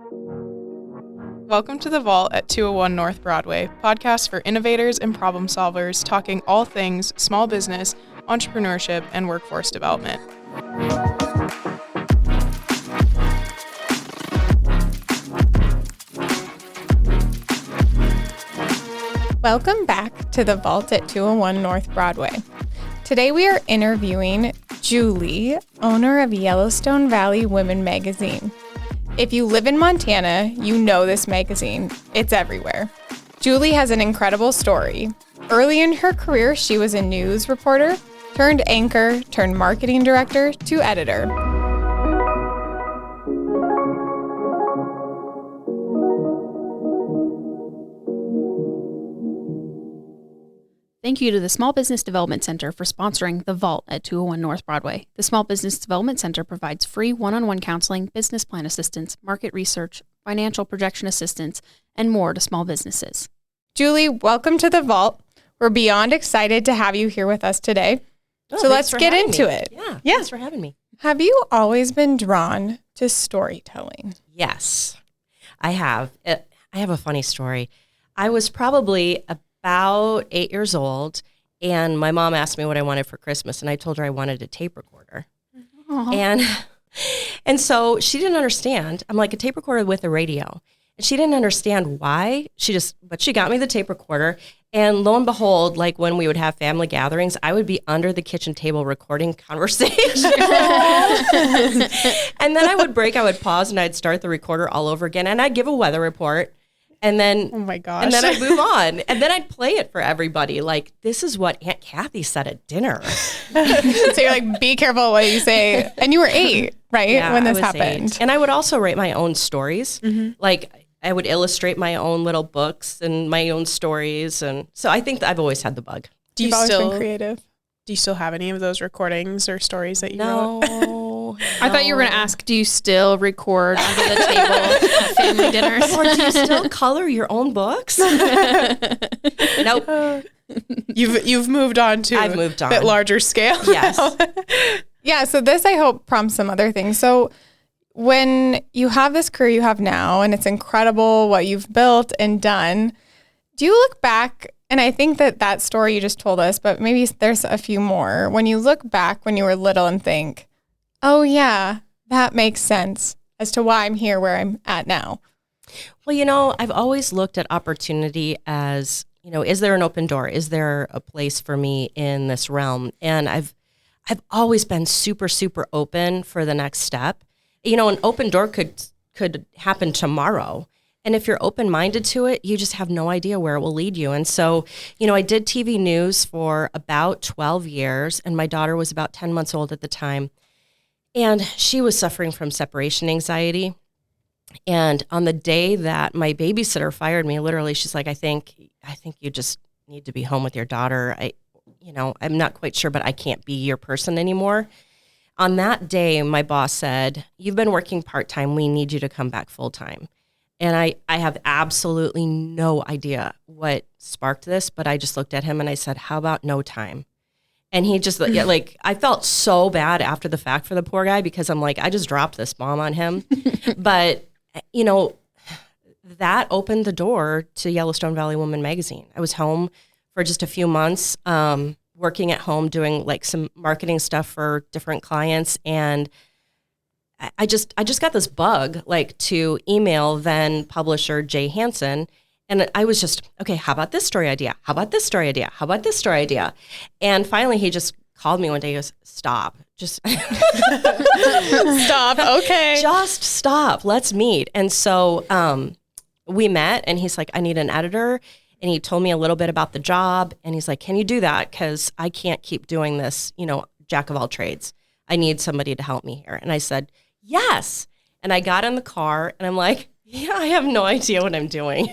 Welcome to The Vault at 201 North Broadway, podcast for innovators and problem solvers talking all things small business, entrepreneurship, and workforce development. Welcome back to The Vault at 201 North Broadway. Today we are interviewing Julie, owner of Yellowstone Valley Woman magazine. If you live in Montana, you know this magazine. It's everywhere. Julie has an incredible story. Early in her career, she was a news reporter, turned anchor, turned marketing director to editor. Thank you to the Small Business Development Center for sponsoring The Vault at 201 North Broadway. The Small Business Development Center provides free one-on-one counseling, business plan assistance, market research, financial projection assistance, and more to small businesses. Julie, welcome to The Vault. We're beyond excited to have you here with us today. So let's get into it. Yeah, thanks for having me. Have you always been drawn to storytelling? Yes, I have. I have a funny story. I was probably about 8 years old, and my mom asked me what I wanted for Christmas, and I told her I wanted a tape recorder. And so she didn't understand. I'm like, a tape recorder with a radio. And she didn't understand why. But she got me the tape recorder, and lo and behold, like when we would have family gatherings, I would be under the kitchen table recording conversation. And then I would pause, and I'd start the recorder all over again, and I'd give a weather report. And then, oh my gosh. And then I'd move on. And then I'd play it for everybody. Like, this is what Aunt Kathy said at dinner. So you're like, be careful what you say. And you were 8, right? Yeah, when this I was happened. 8. And I would also write my own stories. Mm-hmm. Like, I would illustrate my own little books and my own stories. And so I think that I've always had the bug. You've always been creative. Do you still have any of those recordings or stories that you wrote? No. I thought you were going to ask, do you still record under the table at family dinners? Or do you still color your own books? Nope. You've moved on to I've moved on. A bit larger scale. Yes. Yeah, so this, I hope, prompts some other things. So when you have this career you have now, and it's incredible what you've built and done, do you look back, and I think that story you just told us, but maybe there's a few more, when you look back when you were little and think, oh yeah, that makes sense as to why I'm here where I'm at now? Well, I've always looked at opportunity as, is there an open door? Is there a place for me in this realm? And I've always been super, super open for the next step. An open door could happen tomorrow. And if you're open-minded to it, you just have no idea where it will lead you. And so, I did TV news for about 12 years, and my daughter was about 10 months old at the time. And she was suffering from separation anxiety. And on the day that my babysitter fired me, literally, she's like, I think you just need to be home with your daughter. I'm not quite sure, but I can't be your person anymore. On that day, my boss said, you've been working part-time. We need you to come back full-time. And I have absolutely no idea what sparked this, but I just looked at him and I said, how about no time? And he just, I felt so bad after the fact for the poor guy, because I'm like, I just dropped this bomb on him. But, that opened the door to Yellowstone Valley Woman magazine. I was home for just a few months, working at home, doing some marketing stuff for different clients. And I just got this bug, to email then publisher Jay Hansen. And I was just, okay, how about this story idea? How about this story idea? How about this story idea? And finally, he just called me one day. He goes, stop. Just stop. Okay. Just stop. Let's meet. And so we met, and he's like, I need an editor. And he told me a little bit about the job. And he's like, can you do that? Because I can't keep doing this, jack of all trades. I need somebody to help me here. And I said, yes. And I got in the car, and I'm like, yeah, I have no idea what I'm doing.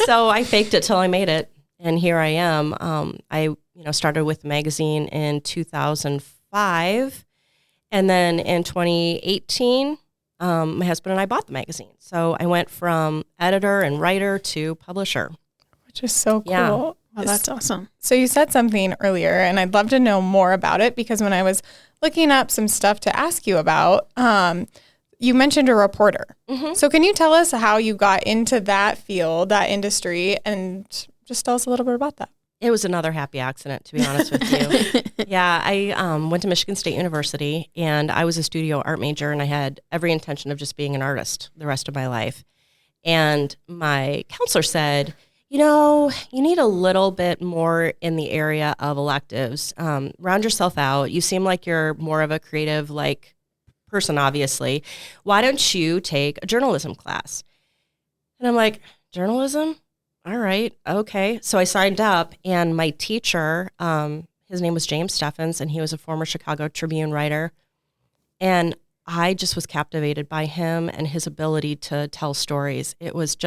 So I faked it till I made it. And here I am. I started with the magazine in 2005. And then in 2018, my husband and I bought the magazine. So I went from editor and writer to publisher. Which is so cool. Yeah. Oh, that's awesome. So you said something earlier, and I'd love to know more about it, because when I was looking up some stuff to ask you about, you mentioned a reporter. Mm-hmm. So can you tell us how you got into that field, that industry, and just tell us a little bit about that? It was another happy accident, to be honest with you. Yeah, I went to Michigan State University, and I was a studio art major, and I had every intention of just being an artist the rest of my life. And my counselor said, you know, you need a little bit more in the area of electives. Round yourself out. You seem like you're more of a creative, person, obviously. Why don't you take a journalism class? And I'm like, journalism? All right, okay. So I signed up, and my teacher, his name was James Steffens, and he was a former Chicago Tribune writer. And I just was captivated by him and his ability to tell stories. It was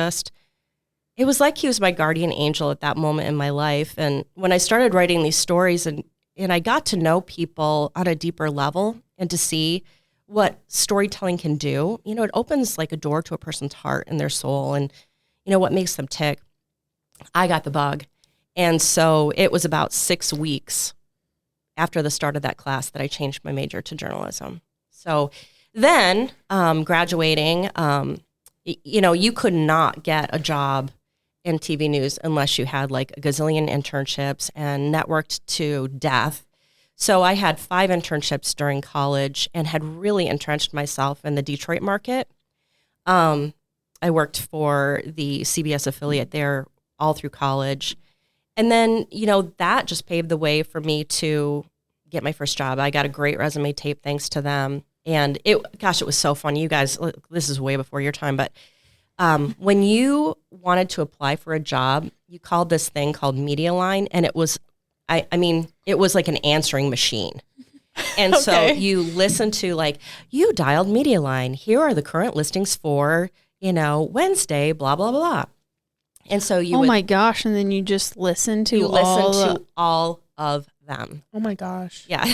like he was my guardian angel at that moment in my life. And when I started writing these stories and I got to know people on a deeper level and to see what storytelling can do, you know, it opens like a door to a person's heart and their soul and, you know, what makes them tick. I got the bug. And so it was about 6 weeks after the start of that class that I changed my major to journalism. So then graduating, you know, you could not get a job in TV news unless you had like a gazillion internships and networked to death. So I had 5 internships during college and had really entrenched myself in the Detroit market. I worked for the CBS affiliate there all through college. And then, you know, that just paved the way for me to get my first job. I got a great resume tape thanks to them. And it was so fun. You guys, this is way before your time, but when you wanted to apply for a job, you called this thing called Media Line, and it was, it was like an answering machine. And Okay. so you listen to like, you dialed Media Line. Here are the current listings for, you know, Wednesday, blah, blah, blah. And so you my gosh. And then you just listen to all of them. Oh my gosh. Yeah.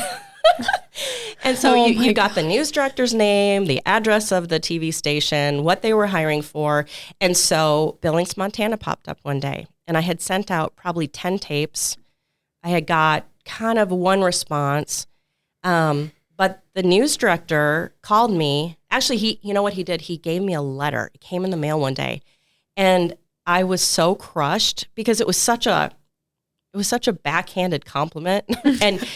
And so you got the news director's name, the address of the TV station, what they were hiring for. And so Billings, Montana popped up one day, and I had sent out probably 10 tapes. I had got kind of one response. But the news director called me. Actually, you know what he did? He gave me a letter. It came in the mail one day. And I was so crushed because it was such a backhanded compliment. And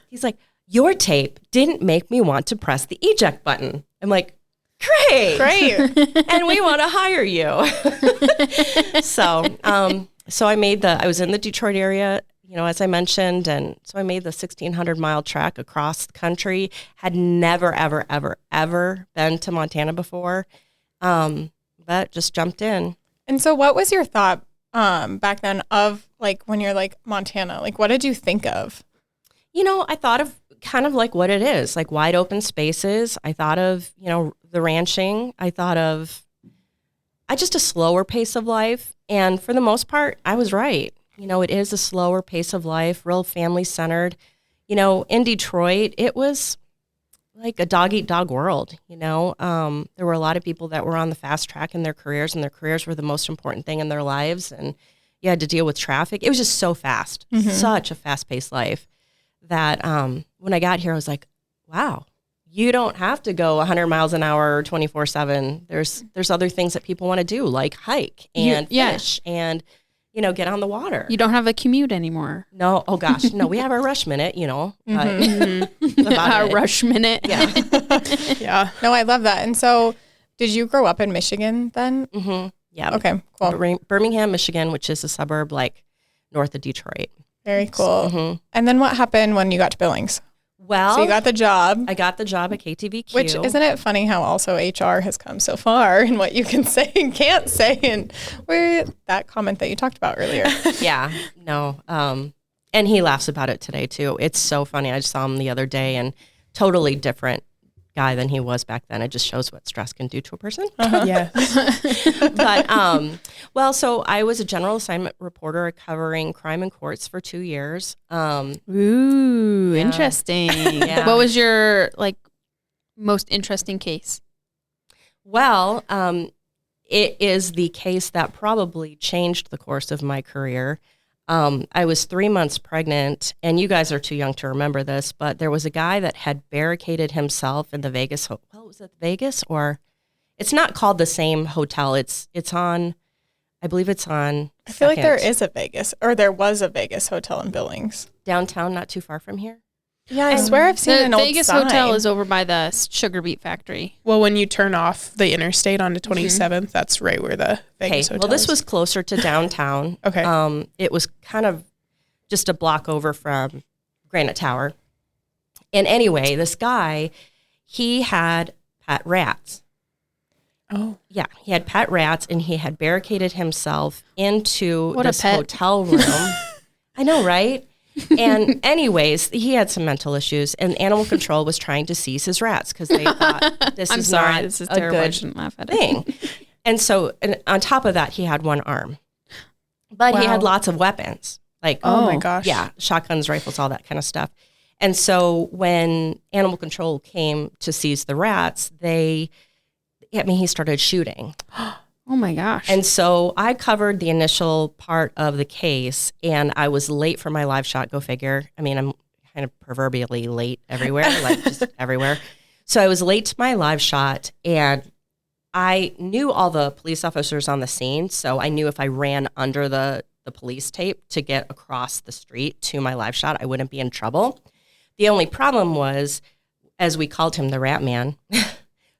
he's like, your tape didn't make me want to press the eject button. I'm like, great. And we want to hire you. So I was in the Detroit area, you know, as I mentioned. And so I made the 1,600-mile trek across the country, had never, ever, ever, ever been to Montana before, but just jumped in. And so what was your thought back then of like when you're like Montana? Like what did you think of? You know, I thought of kind of like what it is, like wide open spaces. I thought of, you know, the ranching. I thought of just a slower pace of life. And for the most part, I was right. You know, it is a slower pace of life, real family centered. You know, in Detroit, it was like a dog-eat-dog world, you know. There were a lot of people that were on the fast track in their careers, and their careers were the most important thing in their lives. And you had to deal with traffic. It was just so fast, such a fast-paced life that when I got here, I was like, wow, you don't have to go 100 miles an hour 24/7. There's other things that people want to do, like hike and fish and, you know, get on the water. You don't have a commute anymore. No. Oh gosh. No, we have our rush minute, you know. A rush minute. Yeah. Yeah. No, I love that. And so did you grow up in Michigan then? Mm-hmm. Yeah. Okay, cool. Birmingham, Michigan, which is a suburb like north of Detroit. Very cool. Mm-hmm. And then what happened when you got to Billings? Well, So you got the job. I got the job at KTVQ. Which, isn't it funny how also HR has come so far and what you can say and can't say, and where that comment that you talked about earlier. Yeah, no. And he laughs about it today too. It's so funny. I just saw him the other day, and totally different guy than he was back then. It just shows what stress can do to a person. Yeah. But, well, so I was a general assignment reporter covering crime and courts for 2 years. Ooh, interesting. Yeah. What was your most interesting case? Well, it is the case that probably changed the course of my career. I was 3 months pregnant, and you guys are too young to remember this, but there was a guy that had barricaded himself in the Vegas. Well, was it Vegas, or it's not called the same hotel. It's on, I believe it's on. I feel like there is a Vegas, or there was a Vegas hotel in Billings. Downtown, not too far from here. Yeah, I swear I've seen an old Vegas sign. hotel is over by the sugar beet factory. Well, when you turn off the interstate onto 27th, that's right where the Vegas hotel Well, this is. was closer to downtown. Okay. It was kind of just a block over from Granite Tower. And anyway, this guy, he had pet rats. Oh. Yeah, he had pet rats, and he had barricaded himself into What a this pet. hotel room. I know, right? And anyways, he had some mental issues, and animal control was trying to seize his rats because they thought this I'm is sorry, not this is a terrible. I good shouldn't laugh at it. thing. And so, and on top of that, he had one arm, but he had Wow. lots of weapons, like Oh my gosh. yeah, shotguns, rifles, all that kind of stuff. And so when animal control came to seize the rats, he started shooting. Oh my gosh. And so I covered the initial part of the case, and I was late for my live shot, go figure. I mean, I'm kind of proverbially late everywhere, like just everywhere. So I was late to my live shot, and I knew all the police officers on the scene, so I knew if I ran under the police tape to get across the street to my live shot, I wouldn't be in trouble. The only problem was, as we called him, the Rat Man,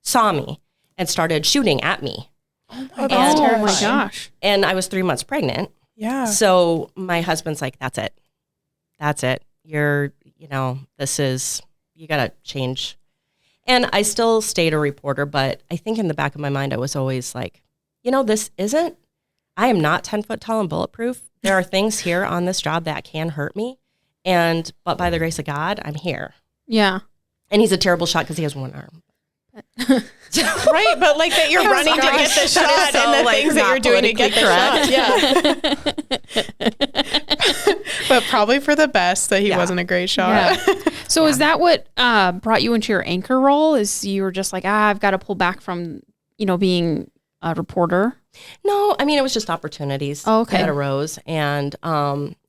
saw me and started shooting at me. Oh, that's oh my terrifying. gosh. And I was 3 months pregnant. Yeah. So my husband's like, that's it. That's it. You got to change. And I still stayed a reporter, but I think in the back of my mind, I was always like, I am not 10 foot tall and bulletproof. There are things here on this job that can hurt me. But by the grace of God, I'm here. Yeah. And he's a terrible shot because he has one arm. Right, but like that you're running to get the shot so, and the like, things that not you're doing to get the shot. Yeah. But probably for the best that he Yeah. wasn't a great shot. Yeah. So is that what brought you into your anchor role? Is you were just like, I've got to pull back from, being a reporter? No, I mean, it was just opportunities Oh, okay. that arose. And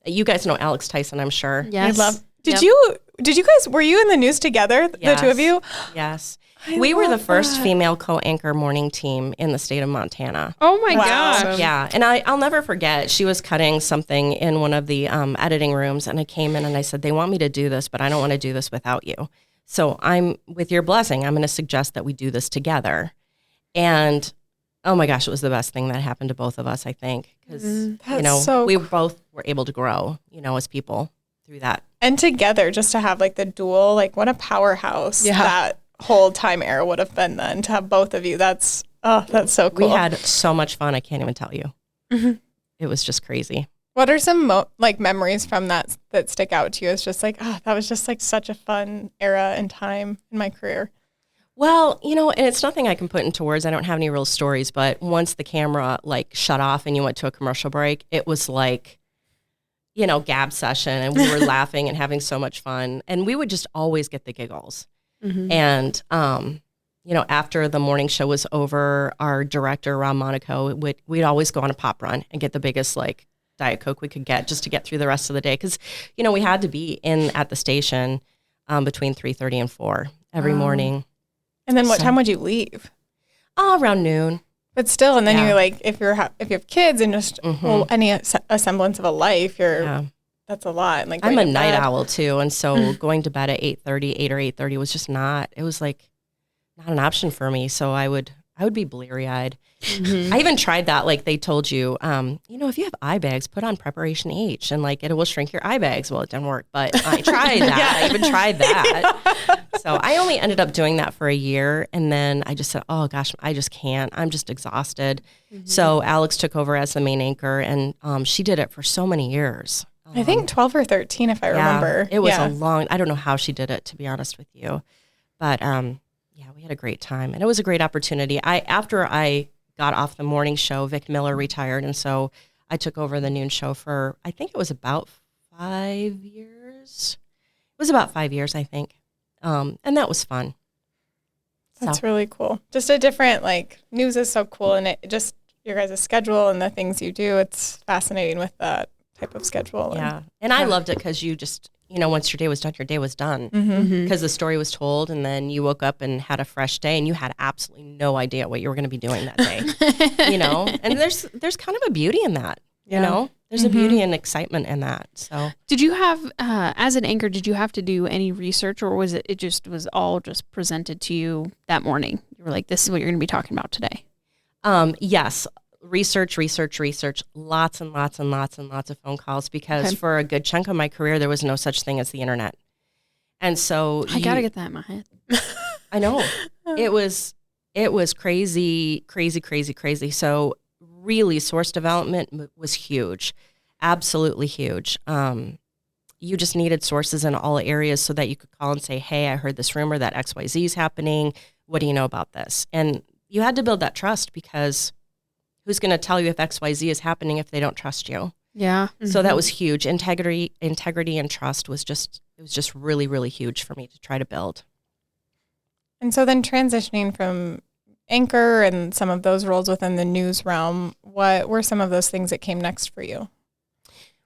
you guys know Alex Tyson, I'm sure. Yes. Did you guys, were you in the news together, the two of you? Yes. I We were the love first that. female co-anchor morning team in the state of Montana. Oh my Wow. gosh. Yeah. And I'll never forget, she was cutting something in one of the editing rooms, and I came in and I said, they want me to do this, but I don't want to do this without you. So with your blessing, I'm going to suggest that we do this together. And oh my gosh, it was the best thing that happened to both of us, I think. Because, That's so we cool. both were able to grow, as people through that. And together, just to have like the dual, like what a powerhouse Yeah. that whole time era would have been then to have both of you. That's so cool. We had so much fun. I can't even tell you. Mm-hmm. It was just crazy. What are some memories from that stick out to you? It's just like, that was just like such a fun era and time in my career. Well, and it's nothing I can put into words. I don't have any real stories, but once the camera shut off and you went to a commercial break, it was like, gab session, and we were laughing and having so much fun. And we would just always get the giggles. Mm-hmm. And, after the morning show was over, our director, Ron Monaco, we'd always go on a pop run and get the biggest Diet Coke we could get just to get through the rest of the day. Because, we had to be at the station between 3:30 and 4 every morning. And then what time would you leave? Around noon. But still, and then Yeah. you're like, if you have kids and just any a semblance of a life, that's a lot. And I'm a going to night bed. owl too, and so going to bed at 8:30, 8 or 8:30 was just not. It was not an option for me. So I would be bleary eyed. I even tried that. They told you, if you have eye bags, put on Preparation H, and it will shrink your eye bags. Well, it didn't work, but I tried that. I even tried that. So I only ended up doing that for a year, and then I just said, oh gosh, I just can't. I'm just exhausted. So Alex took over as the main anchor, and she did it for so many years. I think 12 or 13, if I remember. It was a long, I don't know how she did it, to be honest with you. But we had a great time, and it was a great opportunity. After I got off the morning show, Vic Miller retired, and so I took over the noon show for, I think it was about 5 years. It was about 5 years, I think. And that was fun. That's really cool. Just a different, news is so cool, and it just, your guys' schedule and the things you do, it's fascinating with that type of schedule. Yeah. And I loved it because you just, once your day was done, your day was done. Because the story was told, and then you woke up and had a fresh day, and you had absolutely no idea what you were going to be doing that day. And there's kind of a beauty in that. There's a beauty and excitement in that. So did you have, as an anchor, did you have to do any research, or was it just was all just presented to you that morning? You were like, this is what you're going to be talking about today. Yes. Research, lots and lots and lots and lots of phone calls, because for a good chunk of my career, there was no such thing as the internet. And so I got to get that in my head. I know. It was crazy. So really, source development was huge, absolutely huge. You just needed sources in all areas so that you could call and say, hey, I heard this rumor that XYZ is happening. What do you know about this? And you had to build that trust, because who's going to tell you if XYZ is happening if they don't trust you? Yeah. So that was huge. Integrity and trust was just really, really huge for me to try to build. And so then transitioning from anchor and some of those roles within the news realm, what were some of those things that came next for you?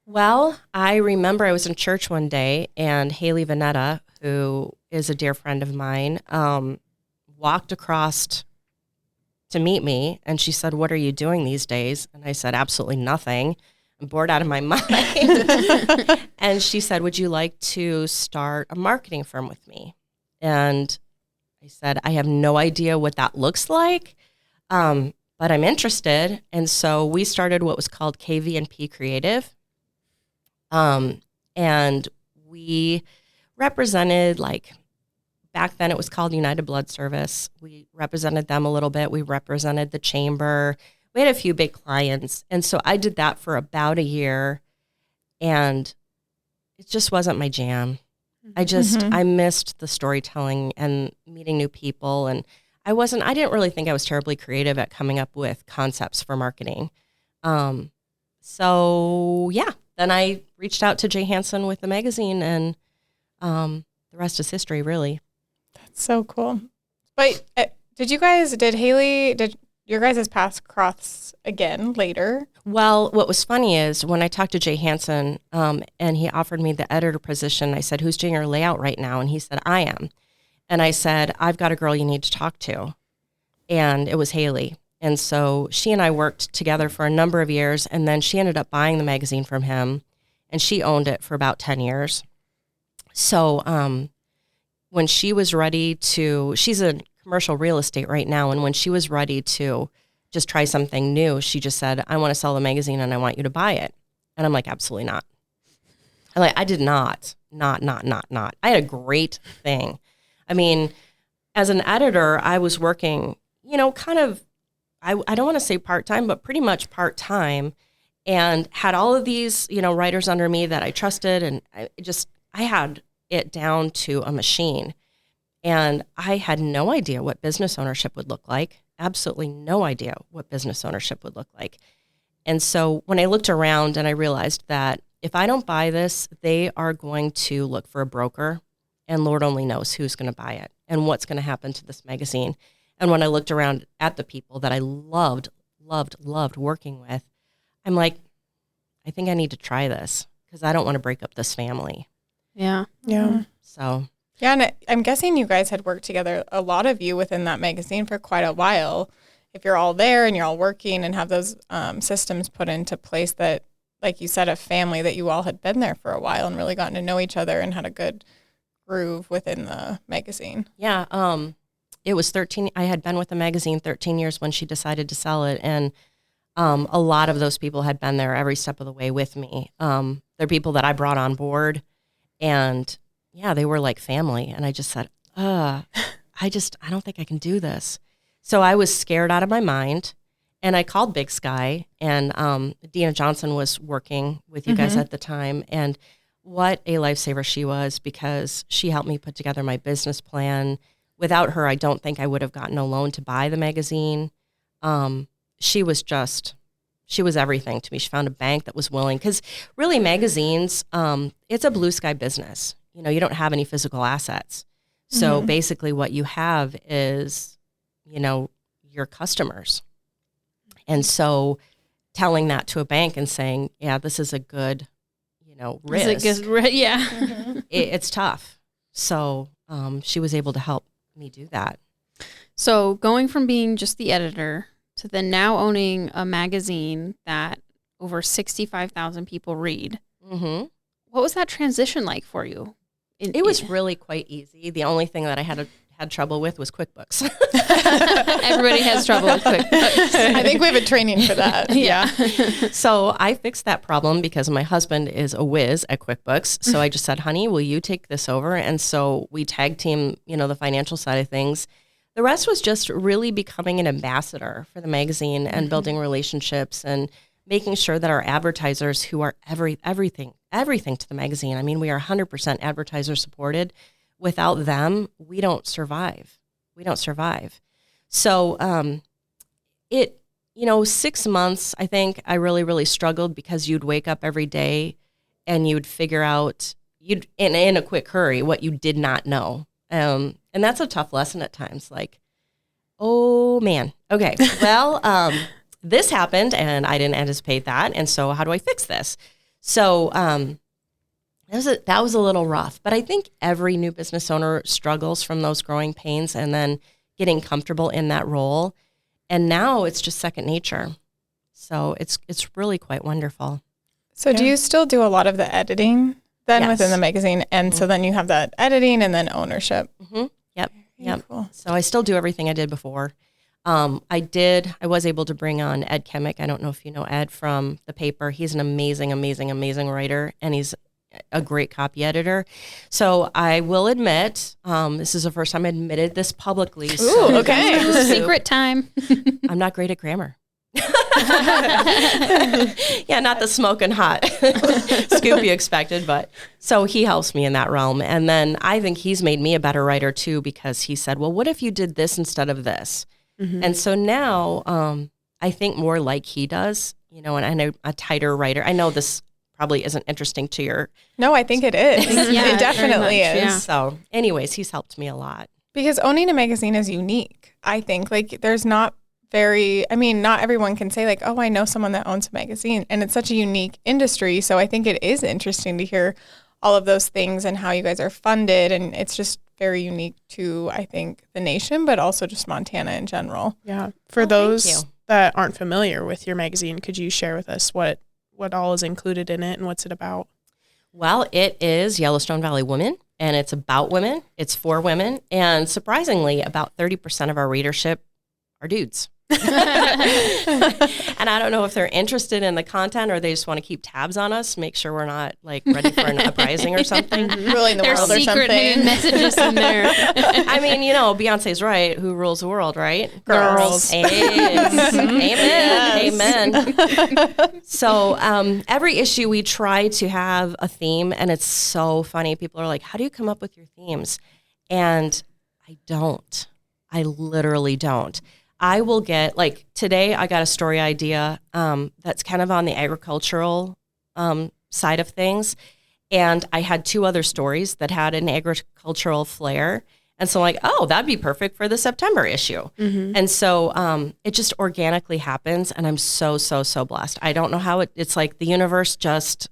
Well, I remember I was in church one day, and Haley Vanetta, who is a dear friend of mine, walked across to meet me, and she said, what are you doing these days? And I said, absolutely nothing. I'm bored out of my mind. And she said, would you like to start a marketing firm with me? And I said, I have no idea what that looks like, but I'm interested. And so we started what was called KV&P Creative. And we represented, back then it was called United Blood Service. We represented them a little bit. We represented the chamber. We had a few big clients. And so I did that for about a year, and it just wasn't my jam. I missed the storytelling and meeting new people. And I didn't really think I was terribly creative at coming up with concepts for marketing. So yeah, then I reached out to Jay Hansen with the magazine, and the rest is history, really. That's so cool. But did your guys' paths cross again later? Well, what was funny is when I talked to Jay Hansen, and he offered me the editor position, I said, who's doing your layout right now? And he said, I am. And I said, I've got a girl you need to talk to. And it was Haley. And so she and I worked together for a number of years, and then she ended up buying the magazine from him, and she owned it for about 10 years. So when she was ready to, she's in commercial real estate right now, and when she was ready to just try something new, she just said, I want to sell the magazine and I want you to buy it. And I'm like, absolutely not. I did not. I had a great thing. I mean, as an editor, I was working, kind of, I don't want to say part-time, but pretty much part-time, and had all of these, writers under me that I trusted. And I had it down to a machine. And I had no idea what business ownership would look like. Absolutely no idea what business ownership would look like. And so when I looked around and I realized that if I don't buy this, they are going to look for a broker, and Lord only knows who's going to buy it and what's going to happen to this magazine. And when I looked around at the people that I loved working with, I'm like, I think I need to try this, because I don't want to break up this family. Yeah. So. Yeah, and I'm guessing you guys had worked together, a lot of you within that magazine, for quite a while. If you're all there and you're all working and have those systems put into place that, like you said, a family, that you all had been there for a while and really gotten to know each other and had a good groove within the magazine. Yeah, it was 13. I had been with the magazine 13 years when she decided to sell it, and a lot of those people had been there every step of the way with me. They're people that I brought on board, and yeah, they were like family. And I just said, I don't think I can do this. So I was scared out of my mind, and I called Big Sky, and Dina Johnson was working with you guys at the time. And what a lifesaver she was, because she helped me put together my business plan. Without her, I don't think I would have gotten a loan to buy the magazine. She was everything to me. She found a bank that was willing, because really magazines, it's a blue sky business. You don't have any physical assets. So basically what you have is, your customers. And so telling that to a bank and saying, yeah, this is a good, risk. It's tough. So she was able to help me do that. So going from being just the editor to then now owning a magazine that over 65,000 people read. Mm-hmm. What was that transition like for you? It was really quite easy. The only thing that I had trouble with was QuickBooks. Everybody has trouble with QuickBooks. I think we have a training for that. Yeah. So I fixed that problem because my husband is a whiz at QuickBooks. So I just said, honey, will you take this over? And so we tag team, the financial side of things. The rest was just really becoming an ambassador for the magazine and building relationships and making sure that our advertisers, who are everything to the magazine. I mean, we are 100% advertiser supported. Without them, we don't survive. So 6 months, I think I really, really struggled because you'd wake up every day and you'd figure out in a quick hurry what you did not know. And that's a tough lesson at times. Like, oh man, okay, well, this happened and I didn't anticipate that. And so how do I fix this? So that was a little rough, but I think every new business owner struggles from those growing pains and then getting comfortable in that role. And now it's just second nature. So it's really quite wonderful. So do you still do a lot of the editing then Yes. within the magazine? And so then you have that editing and then ownership. Mm-hmm. Yep. Cool. So I still do everything I did before. I was able to bring on Ed Kemick. I don't know if you know Ed from the paper. He's an amazing, amazing, amazing writer, and he's a great copy editor. So I will admit, this is the first time I admitted this publicly. Ooh, okay. Secret time. I'm not great at grammar. Yeah, not the smoking hot scoop you expected, but so he helps me in that realm. And then I think he's made me a better writer too, because he said, well, what if you did this instead of this? Mm-hmm. And so now I think more like he does, and I'm a tighter writer. I know this probably isn't interesting to your... No, I think it is. Yeah, it definitely much, is. yeah. So anyways, he's helped me a lot. Because owning a magazine is unique, I think. Like, there's not not everyone can say, like, oh, I know someone that owns a magazine. And it's such a unique industry. So I think it is interesting to hear all of those things and how you guys are funded. And it's just very unique to, I think, the nation, but also just Montana in general. Yeah. For those that aren't familiar with your magazine, could you share with us what all is included in it and what's it about? Well, it is Yellowstone Valley Woman, and it's about women. It's for women. And surprisingly, about 30% of our readership are dudes. And I don't know if they're interested in the content or they just want to keep tabs on us, make sure we're not like ready for an uprising or something. Ruling the world or something. There's secret hidden messages in there. I mean, Beyonce's right. Who rules the world, right? Girls. Amen. So every issue we try to have a theme, and it's so funny. People are like, how do you come up with your themes? And I don't. I literally don't. I will get, like today I got a story idea that's kind of on the agricultural side of things. And I had two other stories that had an agricultural flair. And so I'm like, oh, that'd be perfect for the September issue. Mm-hmm. And so it just organically happens. And I'm so, so, so blessed. I don't know how it's like the universe just,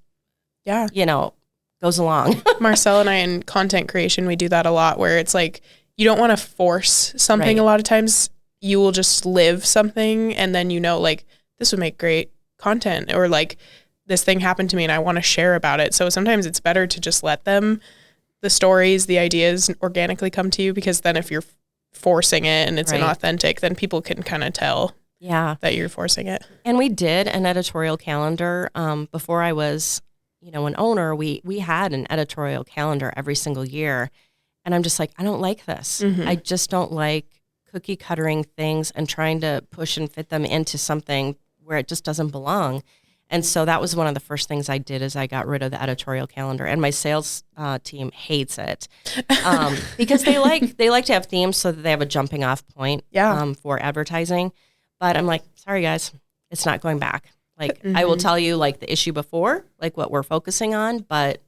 goes along. Marcel and I in content creation, we do that a lot where it's like, you don't want to force something. Right. A lot of times you will just live something and then like this would make great content, or like this thing happened to me and I want to share about it. So sometimes it's better to just let the stories, the ideas organically come to you, because then if you're forcing it and it's inauthentic, then people can kind of tell that you're forcing it. And we did an editorial calendar before I was, an owner. We had an editorial calendar every single year. And I'm just like, I don't like this. Mm-hmm. I just don't like cookie cuttering things and trying to push and fit them into something where it just doesn't belong. And so that was one of the first things I did, is I got rid of the editorial calendar, and my sales team hates it because they like to have themes so that they have a jumping off point for advertising. But I'm like, sorry guys, it's not going back. Like mm-hmm. I will tell you like the issue before, like what we're focusing on, but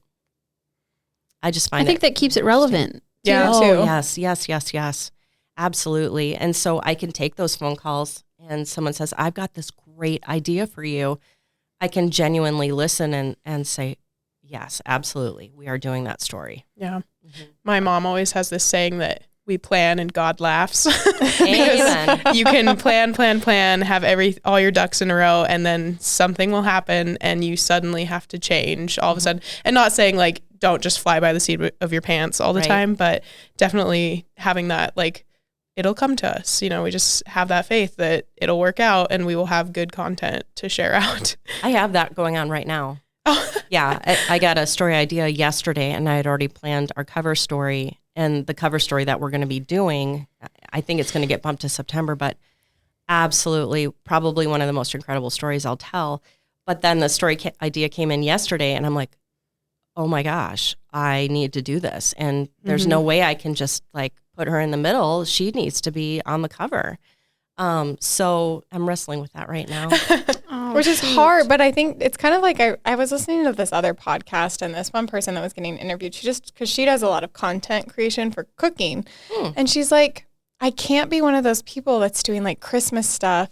I just find I think that keeps it relevant. Yeah. Oh, yes. Absolutely. And so I can take those phone calls and someone says, I've got this great idea for you, I can genuinely listen and say, yes, absolutely. We are doing that story. Yeah. Mm-hmm. My mom always has this saying that we plan and God laughs. Amen. You can plan, have all your ducks in a row, and then something will happen and you suddenly have to change all of a sudden. And not saying like, don't just fly by the seat of your pants all the time, but definitely having that, like, it'll come to us. You know, we just have that faith that it'll work out and we will have good content to share out. I have that going on right now. Yeah. I got a story idea yesterday and I had already planned our cover story. And the cover story that we're going to be doing, I think it's going to get bumped to September, but absolutely probably one of the most incredible stories I'll tell. But then the story idea came in yesterday and I'm like, oh my gosh, I need to do this. And there's no way I can just like put her in the middle. She needs to be on the cover. So I'm wrestling with that right now. Which is hard, but I think it's kind of like I was listening to this other podcast, and this one person that was getting interviewed, because she does a lot of content creation for cooking, and she's like, I can't be one of those people that's doing like Christmas stuff,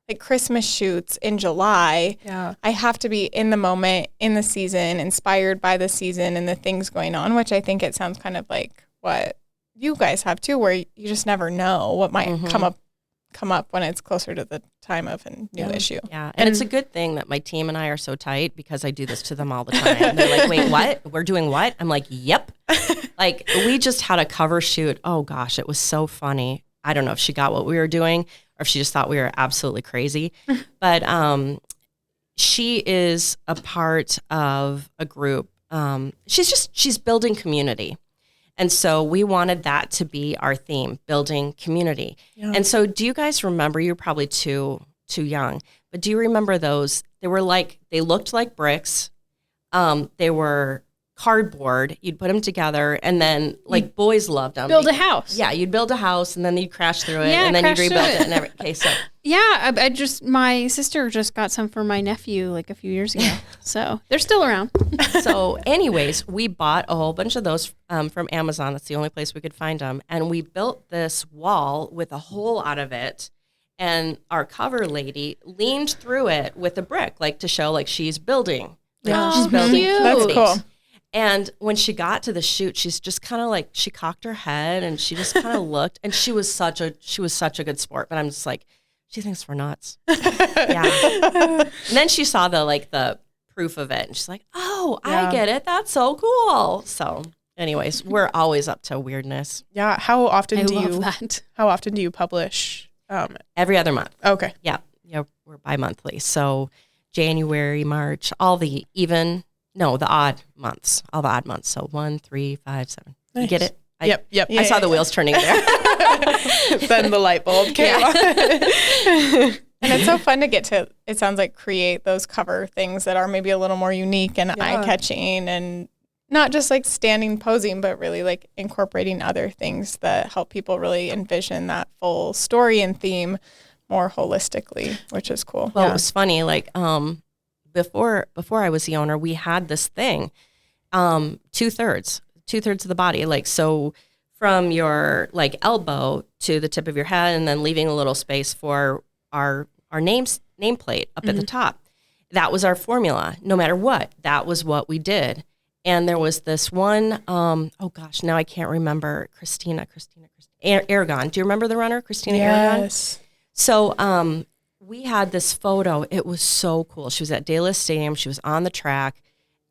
like Christmas shoots in July. Yeah. I have to be in the moment, in the season, inspired by the season and the things going on, which I think it sounds kind of like what you guys have too, where you just never know what might come up when it's closer to the time of a new issue. Yeah. And it's a good thing that my team and I are so tight because I do this to them all the time. They're like, wait, what? We're doing what? I'm like, yep. Like we just had a cover shoot. Oh gosh, it was so funny. I don't know if she got what we were doing or if she just thought we were absolutely crazy. But she is a part of a group. She's building community. And so we wanted that to be our theme, building community. Yeah. And so do you guys remember, you're probably too young, but do you remember those? They looked like bricks. They were cardboard. You'd put them together and then like boys loved them. Build a house. Yeah, you'd build a house and then you'd crash through it and then you'd rebuild it. And okay, so. Yeah, my sister just got some for my nephew like a few years ago. So they're still around. So anyways, we bought a whole bunch of those from Amazon. That's the only place we could find them. And we built this wall with a hole out of it. And our cover lady leaned through it with a brick, like to show like she's building. Like, she's building. Cute. That's cool. And when she got to the shoot, she's just kind of like, she cocked her head and she just kind of looked, and she was such a good sport. But I'm just like, she thinks we're nuts. Yeah. And then she saw the proof of it and she's like, oh, I get it. That's so cool. So anyways, we're always up to weirdness. Yeah. How often do you publish? Every other month. Okay. Yeah. Yeah. We're bi-monthly. So January, March, the odd months, So 1, 3, 5, 7. Nice. You get it? Yep. I saw the wheels turning there. Then the light bulb came on. And it's so fun to get to, it sounds like, create those cover things that are maybe a little more unique and eye-catching, and not just like standing posing, but really like incorporating other things that help people really envision that full story and theme more holistically, which is cool. Well, it was funny. Like before I was the owner, we had this thing, 2/3 of the body. Like, so from your like elbow to the tip of your head, and then leaving a little space for our nameplate up at the top. That was our formula. No matter what, that was what we did. And there was this one, oh gosh, now I can't remember, Christina Aragon. Do you remember the runner, Christina Aragon? Yes. So we had this photo. It was so cool. She was at Dallas Stadium. She was on the track,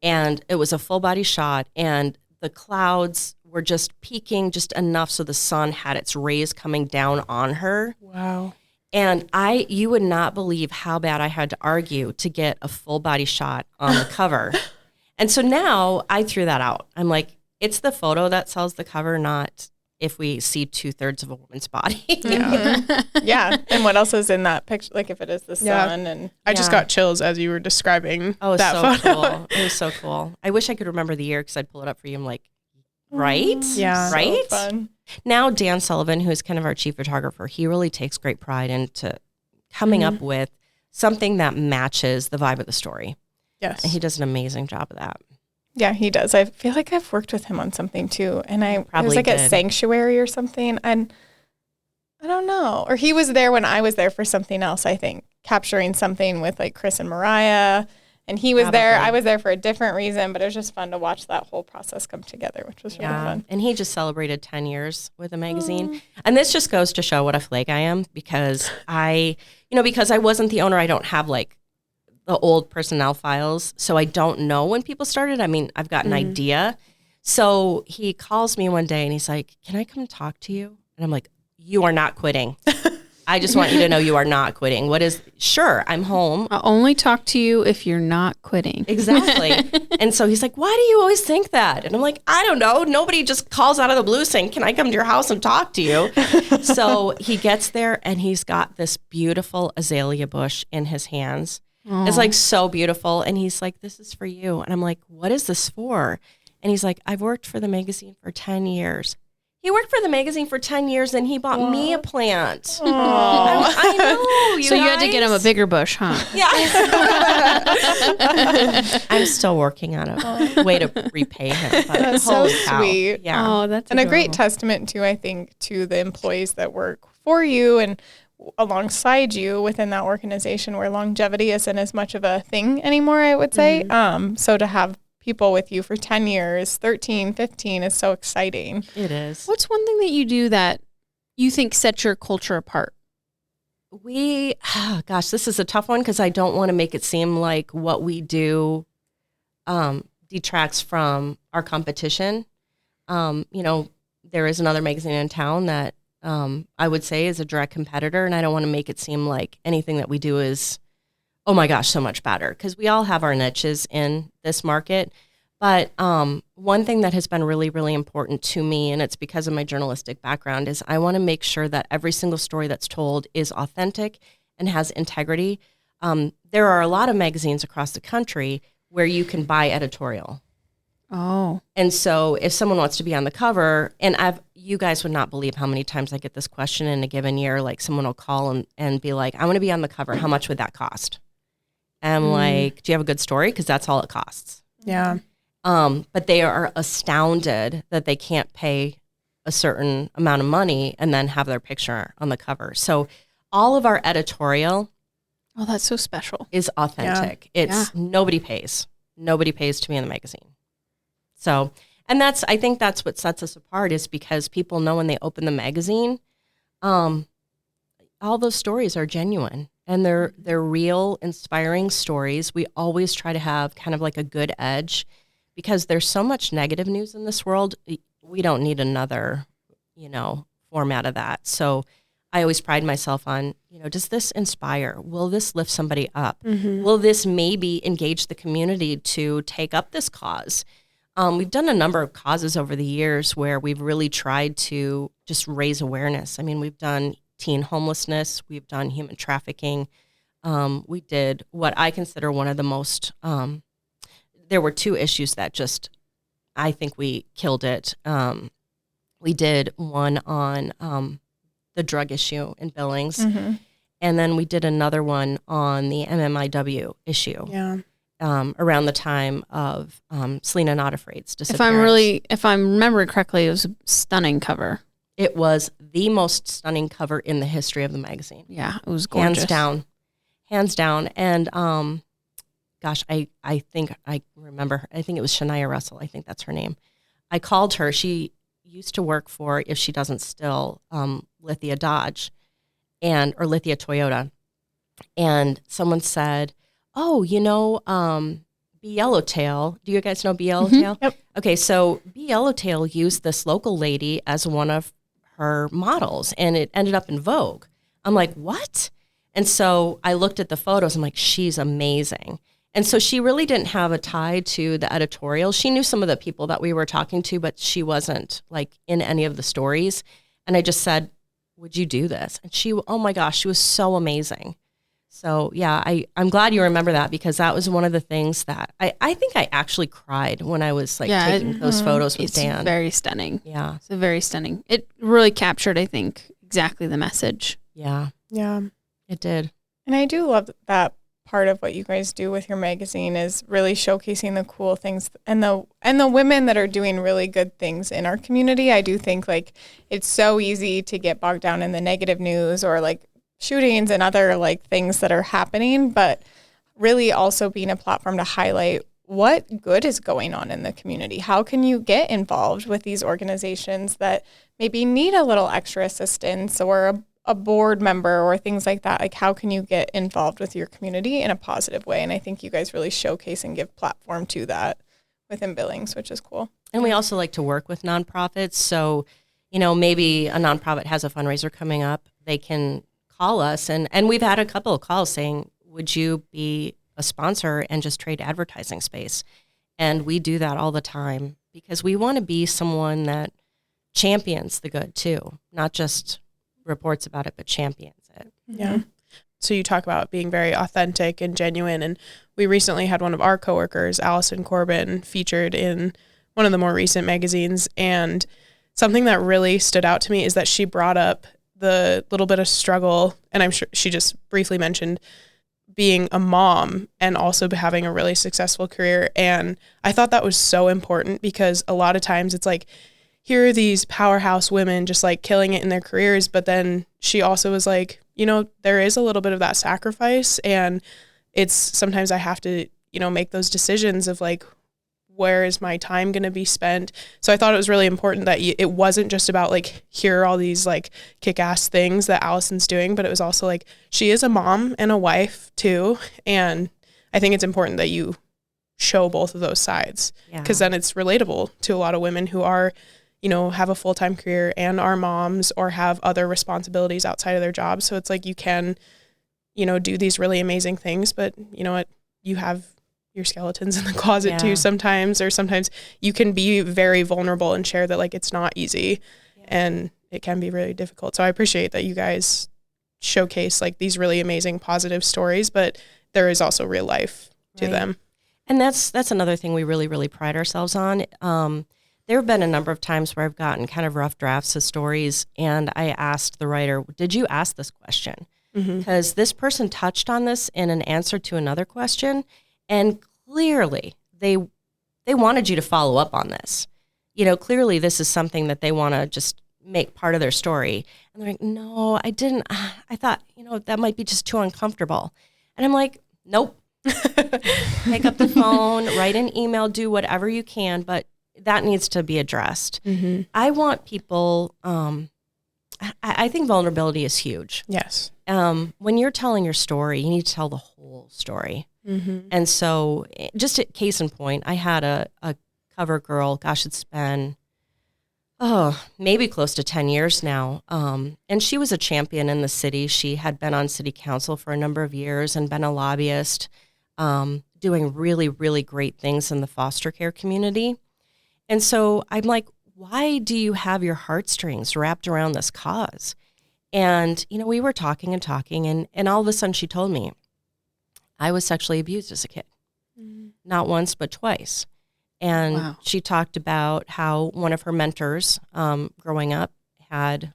and it was a full body shot, and the clouds were just peaking just enough so the sun had its rays coming down on her. Wow. And you would not believe how bad I had to argue to get a full body shot on the cover. And so now I threw that out. I'm like, it's the photo that sells the cover, not if we see 2/3 of a woman's body. Yeah. And what else is in that picture? Like if it is the sun and I just got chills as you were describing that so photo. Cool. It was so cool. I wish I could remember the year because I'd pull it up for you. I'm like, right? Yeah. Right? So fun. Now Dan Sullivan, who's kind of our chief photographer, he really takes great pride into coming up with something that matches the vibe of the story. Yes. And he does an amazing job of that. Yeah, he does. I feel like I've worked with him on something too. And it was like at Sanctuary or something. And I don't know. Or he was there when I was there for something else, I think. capturing something with like Chris and Mariah. And he was there. I was there for a different reason, but it was just fun to watch that whole process come together, which was really fun. And he just celebrated 10 years with the magazine. And this just goes to show what a flake I am, because because I wasn't the owner, I don't have like the old personnel files. So I don't know when people started. I mean, I've got an idea. So he calls me one day and he's like, "Can I come talk to you?" And I'm like, "You are not quitting. I just want you to know you are not quitting." Sure, I'm home. I'll only talk to you if you're not quitting. Exactly. And so he's like, "Why do you always think that?" And I'm like, "I don't know. Nobody just calls out of the blue saying, 'Can I come to your house and talk to you?'" So he gets there and he's got this beautiful azalea bush in his hands. Aww. It's like so beautiful. And he's like, "This is for you." And I'm like, "What is this for?" And he's like, "I've worked for the magazine for 10 years. He worked for the magazine for 10 years and he bought me a plant. I know. So you had to get him a bigger bush, huh? Yeah. I'm still working on a way to repay him. But that's so sweet. Yeah. Oh, that's and adorable. a great testament too, I think, to the employees that work for you and alongside you within that organization, where longevity isn't as much of a thing anymore, I would say. So to have people with you for 10 years, 13, 15 is so exciting. It is. What's one thing that you do that you think sets your culture apart? This is a tough one because I don't want to make it seem like what we do detracts from our competition. There is another magazine in town that I would say is a direct competitor, and I don't want to make it seem like anything that we do is, oh my gosh, so much better, because we all have our niches in this market. But one thing that has been really, really important to me, and it's because of my journalistic background, is I want to make sure that every single story that's told is authentic and has integrity. There are a lot of magazines across the country where you can buy editorial. Oh. And so if someone wants to be on the cover, and you guys would not believe how many times I get this question in a given year, like someone will call and be like, "I want to be on the cover. How much would that cost?" And I'm like, "Do you have a good story? Because that's all it costs." Yeah. But they are astounded that they can't pay a certain amount of money and then have their picture on the cover. So all of our editorial, oh, that's so special, is authentic. Nobody pays. Nobody pays to be in the magazine. So, and I think that's what sets us apart, is because people know when they open the magazine, all those stories are genuine. And they're real, inspiring stories. We always try to have kind of like a good edge, because there's so much negative news in this world. We don't need another, format of that. So I always pride myself on, does this inspire? Will this lift somebody up? Mm-hmm. Will this maybe engage the community to take up this cause? We've done a number of causes over the years where we've really tried to just raise awareness. I mean, we've done teen homelessness, we've done human trafficking. We did what I consider one of the most, there were two issues that I think we killed it. We did one on the drug issue in Billings, and then we did another one on the MMIW issue. Yeah. Around the time of Selena Not Afraid's disappearance. If I'm remembering correctly, it was a stunning cover. It was the most stunning cover in the history of the magazine. Yeah, it was gorgeous. Hands down. And I think I remember her. I think it was Shania Russell. I think that's her name. I called her. She used to work for, if she doesn't still, Lithia Dodge or Lithia Toyota. And someone said, "Oh, B Yellowtail. Do you guys know B Yellowtail?" Yep. Okay, so B Yellowtail used this local lady as one of her models, and it ended up in Vogue. I'm like, what? And so I looked at the photos. I'm like, she's amazing. And so she really didn't have a tie to the editorial. She knew some of the people that we were talking to, but she wasn't like in any of the stories. And I just said, "Would you do this?" And oh my gosh, she was so amazing. So yeah, I'm glad you remember that, because that was one of the things that I think I actually cried when I was taking those photos with Dan. It's very stunning. Yeah. It's very stunning. It really captured, I think, exactly the message. Yeah. Yeah. It did. And I do love that part of what you guys do with your magazine is really showcasing the cool things and the women that are doing really good things in our community. I do think it's so easy to get bogged down in the negative news or shootings and other like things that are happening, but really also being a platform to highlight what good is going on in the community. How can you get involved with these organizations that maybe need a little extra assistance or a board member or things like that? Like, how can you get involved with your community in a positive way? And I think you guys really showcase and give platform to that within Billings, which is cool. And we also like to work with nonprofits. So, maybe a nonprofit has a fundraiser coming up. They can call us. And we've had a couple of calls saying, would you be a sponsor and just trade advertising space? And we do that all the time because we want to be someone that champions the good too, not just reports about it, but champions it. Yeah. So you talk about being very authentic and genuine. And we recently had one of our coworkers, Allison Corbin, featured in one of the more recent magazines. And something that really stood out to me is that she brought up the little bit of struggle. And I'm sure she just briefly mentioned being a mom and also having a really successful career. And I thought that was so important because a lot of times it's like, here are these powerhouse women just like killing it in their careers. But then she also was like, there is a little bit of that sacrifice. And it's sometimes I have to, make those decisions of like, where is my time going to be spent? So I thought it was really important that it wasn't just about like, here are all these like kick-ass things that Allison's doing, but it was also like, she is a mom and a wife too. And I think it's important that you show both of those sides because then it's relatable to a lot of women who are, have a full-time career and are moms or have other responsibilities outside of their job. So it's like, you can, do these really amazing things, but you know what, you have your skeletons in the closet too sometimes, or sometimes you can be very vulnerable and share that like it's not easy and it can be really difficult. So I appreciate that you guys showcase like these really amazing positive stories, but there is also real life to them. And that's another thing we really, really pride ourselves on. There have been a number of times where I've gotten kind of rough drafts of stories and I asked the writer, did you ask this question? Because this person touched on this in an answer to another question. And clearly, they wanted you to follow up on this. Clearly this is something that they want to just make part of their story. And they're like, no, I didn't. I thought, that might be just too uncomfortable. And I'm like, nope. Pick up the phone, write an email, do whatever you can, but that needs to be addressed. I want people, I think vulnerability is huge. Yes. When you're telling your story, you need to tell the whole story. And so just a case in point, I had a cover girl, gosh, it's been, maybe close to 10 years now. And she was a champion in the city. She had been on city council for a number of years and been a lobbyist, doing really, really great things in the foster care community. And so I'm like, why do you have your heartstrings wrapped around this cause? And, we were talking and all of a sudden she told me, I was sexually abused as a kid, not once, but twice. And she talked about how one of her mentors growing up had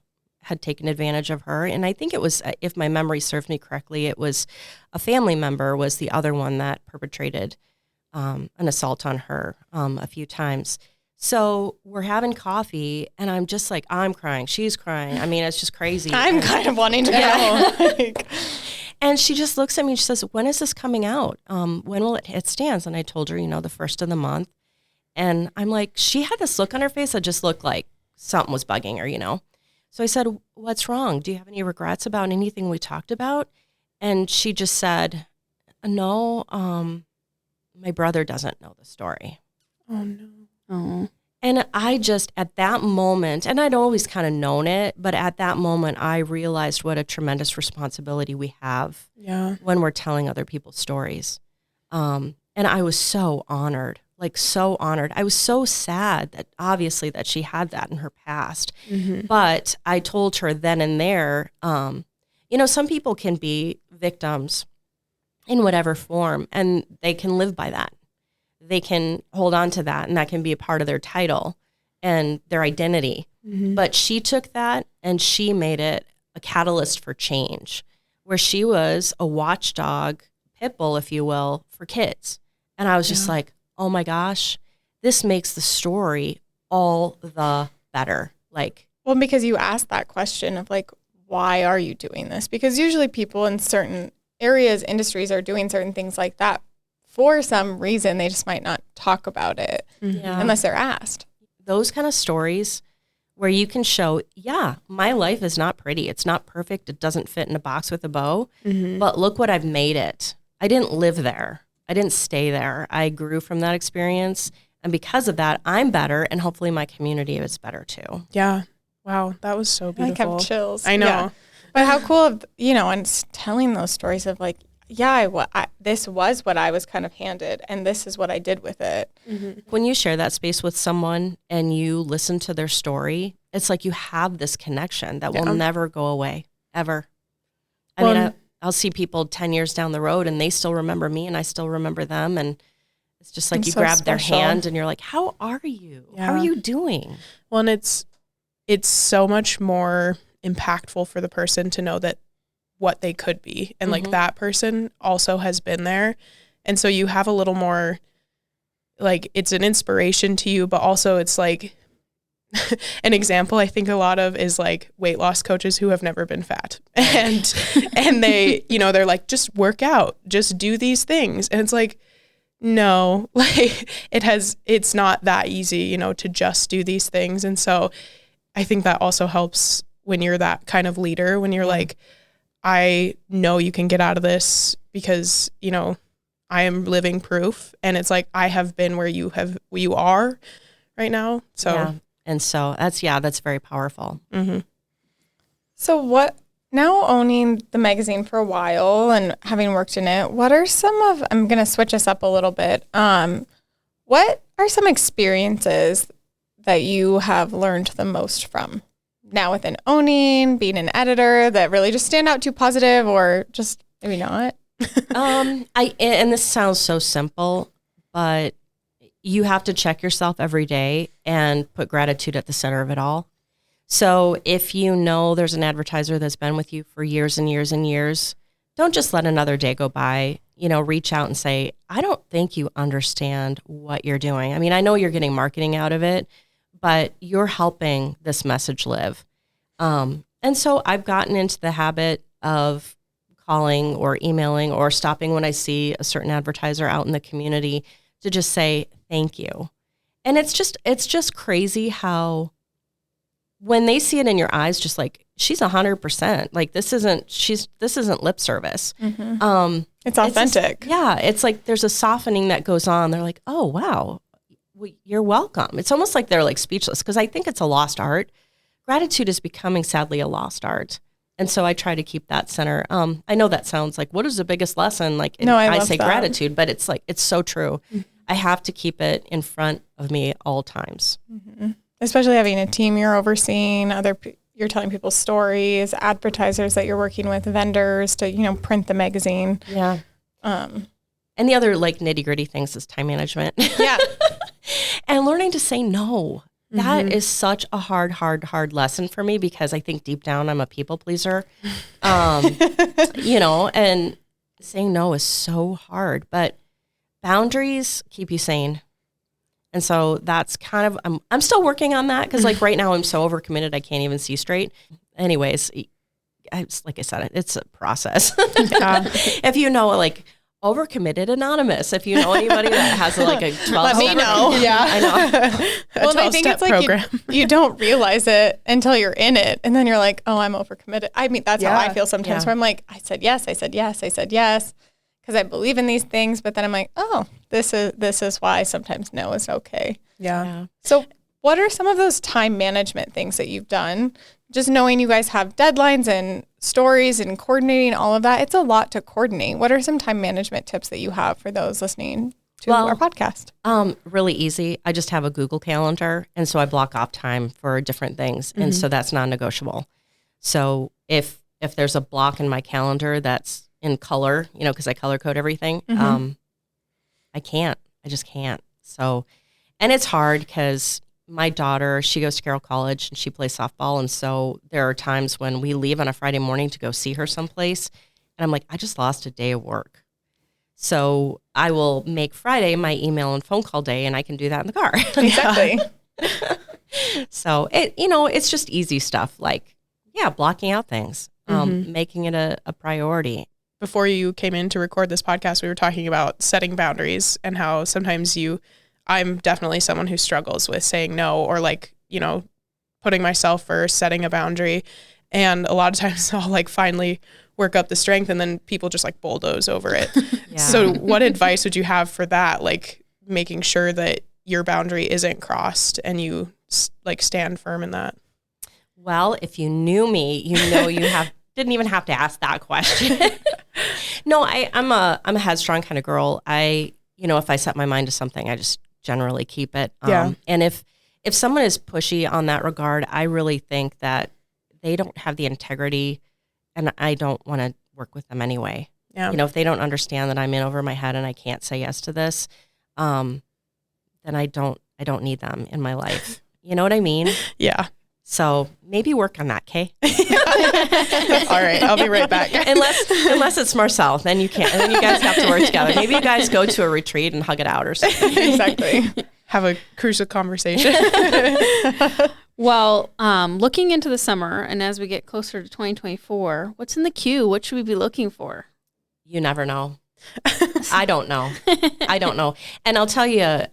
taken advantage of her. And I think it was, if my memory serves me correctly, it was a family member was the other one that perpetrated an assault on her a few times. So we're having coffee and I'm just like, I'm crying. She's crying. I mean, it's just crazy. I'm kind of wanting to know. And she just looks at me and she says, when is this coming out? When will it hit stands? And I told her, the first of the month. And I'm like, she had this look on her face that just looked like something was bugging her, So I said, what's wrong? Do you have any regrets about anything we talked about? And she just said, no, my brother doesn't know the story. Oh, no. Oh. And I just, at that moment, and I'd always kind of known it, but at that moment, I realized what a tremendous responsibility we have when we're telling other people's stories. And I was so honored, so honored. I was so sad that obviously that she had that in her past. But I told her then and there, some people can be victims in whatever form, and they can live by that. They can hold on to that, and that can be a part of their title and their identity. But she took that and she made it a catalyst for change, where she was a watchdog, pit bull, if you will, for kids. And I was just like, oh my gosh, this makes the story all the better. Well, because you asked that question of why are you doing this? Because usually people in certain areas, industries are doing certain things like that for some reason. They just might not talk about it unless they're asked. Those kind of stories where you can show, my life is not pretty. It's not perfect. It doesn't fit in a box with a bow, but look what I've made it. I didn't live there. I didn't stay there. I grew from that experience. And because of that, I'm better. And hopefully my community is better too. Yeah. Wow. That was so beautiful. I have chills. I know. Yeah. But how cool, and telling those stories of like, this was what I was kind of handed, and this is what I did with it. When you share that space with someone and you listen to their story, it's like you have this connection that will never go away, ever. I mean, I'll see people 10 years down the road and they still remember me and I still remember them. And it's just like you grab their hand and you're like, how are you? Yeah. How are you doing? Well, and it's so much more impactful for the person to know that what they could be. And like that person also has been there. And so you have a little more, like, it's an inspiration to you, but also it's like an example I think a lot of is like weight loss coaches who have never been fat. And they, they're like, just work out, just do these things. And it's like, no, like it's not that easy, to just do these things. And so I think that also helps when you're that kind of leader, when you're like, I know you can get out of this because, I am living proof. And it's like, I have been where you are right now. So, yeah. And so that's very powerful. So now owning the magazine for a while and having worked in it, what are I'm going to switch us up a little bit. What are some experiences that you have learned the most from now within owning, being an editor, that really just stand out too positive or just maybe not? And this sounds so simple, but you have to check yourself every day and put gratitude at the center of it all. So if there's an advertiser that's been with you for years and years and years, don't just let another day go by. Reach out and say, I don't think you understand what you're doing. I mean, I know you're getting marketing out of it, but you're helping this message live. And so I've gotten into the habit of calling or emailing or stopping when I see a certain advertiser out in the community to just say, thank you. And it's just crazy how when they see it in your eyes, just like, she's 100%, like this isn't lip service. It's authentic. It's like, there's a softening that goes on. They're like, oh, wow, you're welcome. It's almost like they're like speechless because I think it's a lost art. Gratitude is becoming, sadly, a lost art. And so I try to keep that center. I know that sounds like, what is the biggest lesson? Like, I say that. Gratitude, but it's like, it's so true. I have to keep it in front of me all times. Especially having a team you're overseeing, you're telling people stories, advertisers that you're working with, vendors to, print the magazine. Yeah. And the other like nitty gritty things is time management. Yeah. And learning to say no. That is such a hard lesson for me because I think deep down I'm a people pleaser. And saying no is so hard, but boundaries keep you sane. And so that's kind of, I'm still working on that because like right now I'm so overcommitted I can't even see straight. Anyways, like I said, it's a process. If like Overcommitted Anonymous, if you know anybody that has like a 12 let me know. Yeah, I know. Well, I think it's like program. You don't realize it until you're in it, and then you're like, oh, I'm overcommitted. I mean, that's how I feel sometimes. Where I'm like, I said yes, because I believe in these things, but then I'm like, oh, this is why sometimes no is okay. Yeah. So what are some of those time management things that you've done? Just knowing you guys have deadlines and stories and coordinating all of that, it's a lot to coordinate. What are some time management tips that you have for those listening to our podcast? Really easy. I just have a Google Calendar, and so I block off time for different things, and so that's non-negotiable. So if there's a block in my calendar that's in color, because I color code everything, I just can't. So, and it's hard because my daughter, she goes to Carroll College and she plays softball. And so there are times when we leave on a Friday morning to go see her someplace. And I'm like, I just lost a day of work. So I will make Friday my email and phone call day, and I can do that in the car. Exactly. So it's just easy stuff like blocking out things, making it a priority. Before you came in to record this podcast, we were talking about setting boundaries and how sometimes I'm definitely someone who struggles with saying no, or like, putting myself first, setting a boundary. And a lot of times I'll like finally work up the strength and then people just like bulldoze over it. Yeah. So what advice would you have for that? Like making sure that your boundary isn't crossed and you like stand firm in that. Well, if you knew me, you didn't even have to ask that question. No, I'm a headstrong kind of girl. If I set my mind to something, I just generally keep it. And if someone is pushy on that regard, I really think that they don't have the integrity, and I don't want to work with them anyway. Yeah. If they don't understand that I'm in over my head and I can't say yes to this, then I don't need them in my life. You know what I mean? Yeah. So maybe work on that, Kay. All right, I'll be right back. unless it's Marcel, then you can't. And then you guys have to work together. Maybe you guys go to a retreat and hug it out or something. Exactly. Have a crucial conversation. Well, looking into the summer and as we get closer to 2024, what's in the queue? What should we be looking for? You never know. I don't know. And I'll tell you,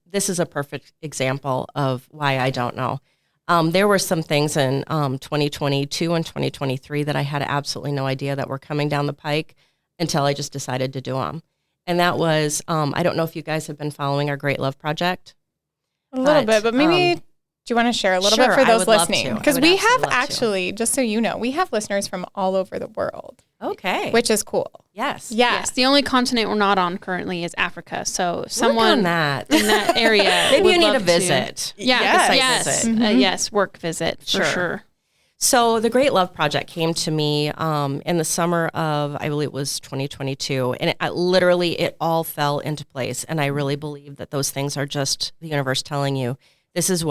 this is a perfect example of why I don't know. There were some things in 2022 and 2023 that I had absolutely no idea that were coming down the pike until I just decided to do them. And that was, I don't know if you guys have been following our Great Love Project. A little bit, but maybe do you want to share a little bit for those listening? Because we have actually, just so you know, we have listeners from all over the world. Okay. Which is cool. Yes. Yes. The only continent we're not on currently is Africa. So someone in that area. Maybe you need a visit. Yes. Yes. Work visit for sure. So the Great Love Project came to me in the summer of, I believe it was 2022. And it all fell into place. And I really believe that those things are just the universe telling you, this is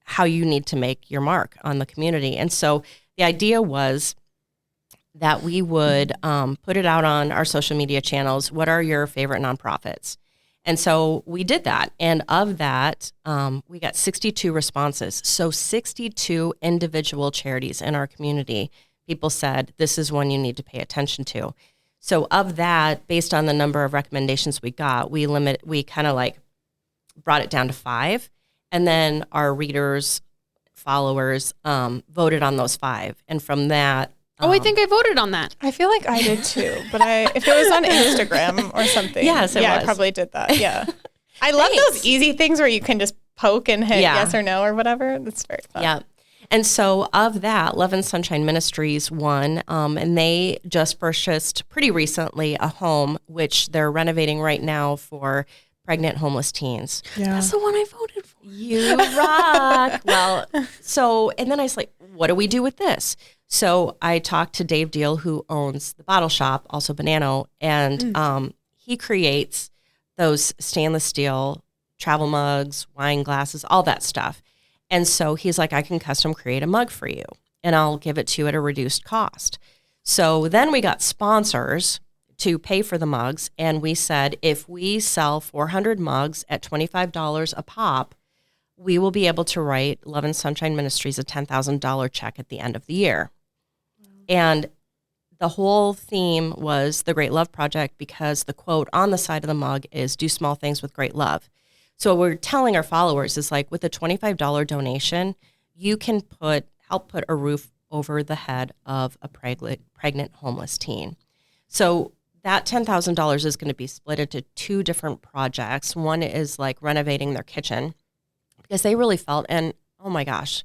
how you need to make your mark on the community. And so the idea was that we would put it out on our social media channels. What are your favorite nonprofits? And so we did that. And of that, we got 62 responses. So 62 individual charities in our community, people said, this is one you need to pay attention to. So of that, based on the number of recommendations we got, we kind of like brought it down to 5. And then our readers, followers, voted on those 5. And from that, I think I voted on that. I feel like I did too, but if it was on Instagram or something. Yes, it was. I probably did that. Yeah. I love those easy things where you can just poke and hit yes or no or whatever. That's very fun. Yeah. And so of that, Love and Sunshine Ministries won, and they just purchased pretty recently a home, which they're renovating right now for pregnant homeless teens. Yeah. That's the one I voted for. You rock. Well, and then I was like, what do we do with this? So I talked to Dave Deal, who owns the bottle shop, also Banano, and he creates those stainless steel travel mugs, wine glasses, all that stuff. And so he's like, I can custom create a mug for you, and I'll give it to you at a reduced cost. So then we got sponsors to pay for the mugs, and we said, if we sell 400 mugs at $25 a pop, we will be able to write Love and Sunshine Ministries a $10,000 check at the end of the year. And the whole theme was the Great Love Project, because the quote on the side of the mug is, do small things with great love. So what we're telling our followers is, like, with a $25 donation, you can help put a roof over the head of a pregnant homeless teen. So that $10,000 is going to be split into 2 different projects. One is like renovating their kitchen, because they really felt, and oh my gosh,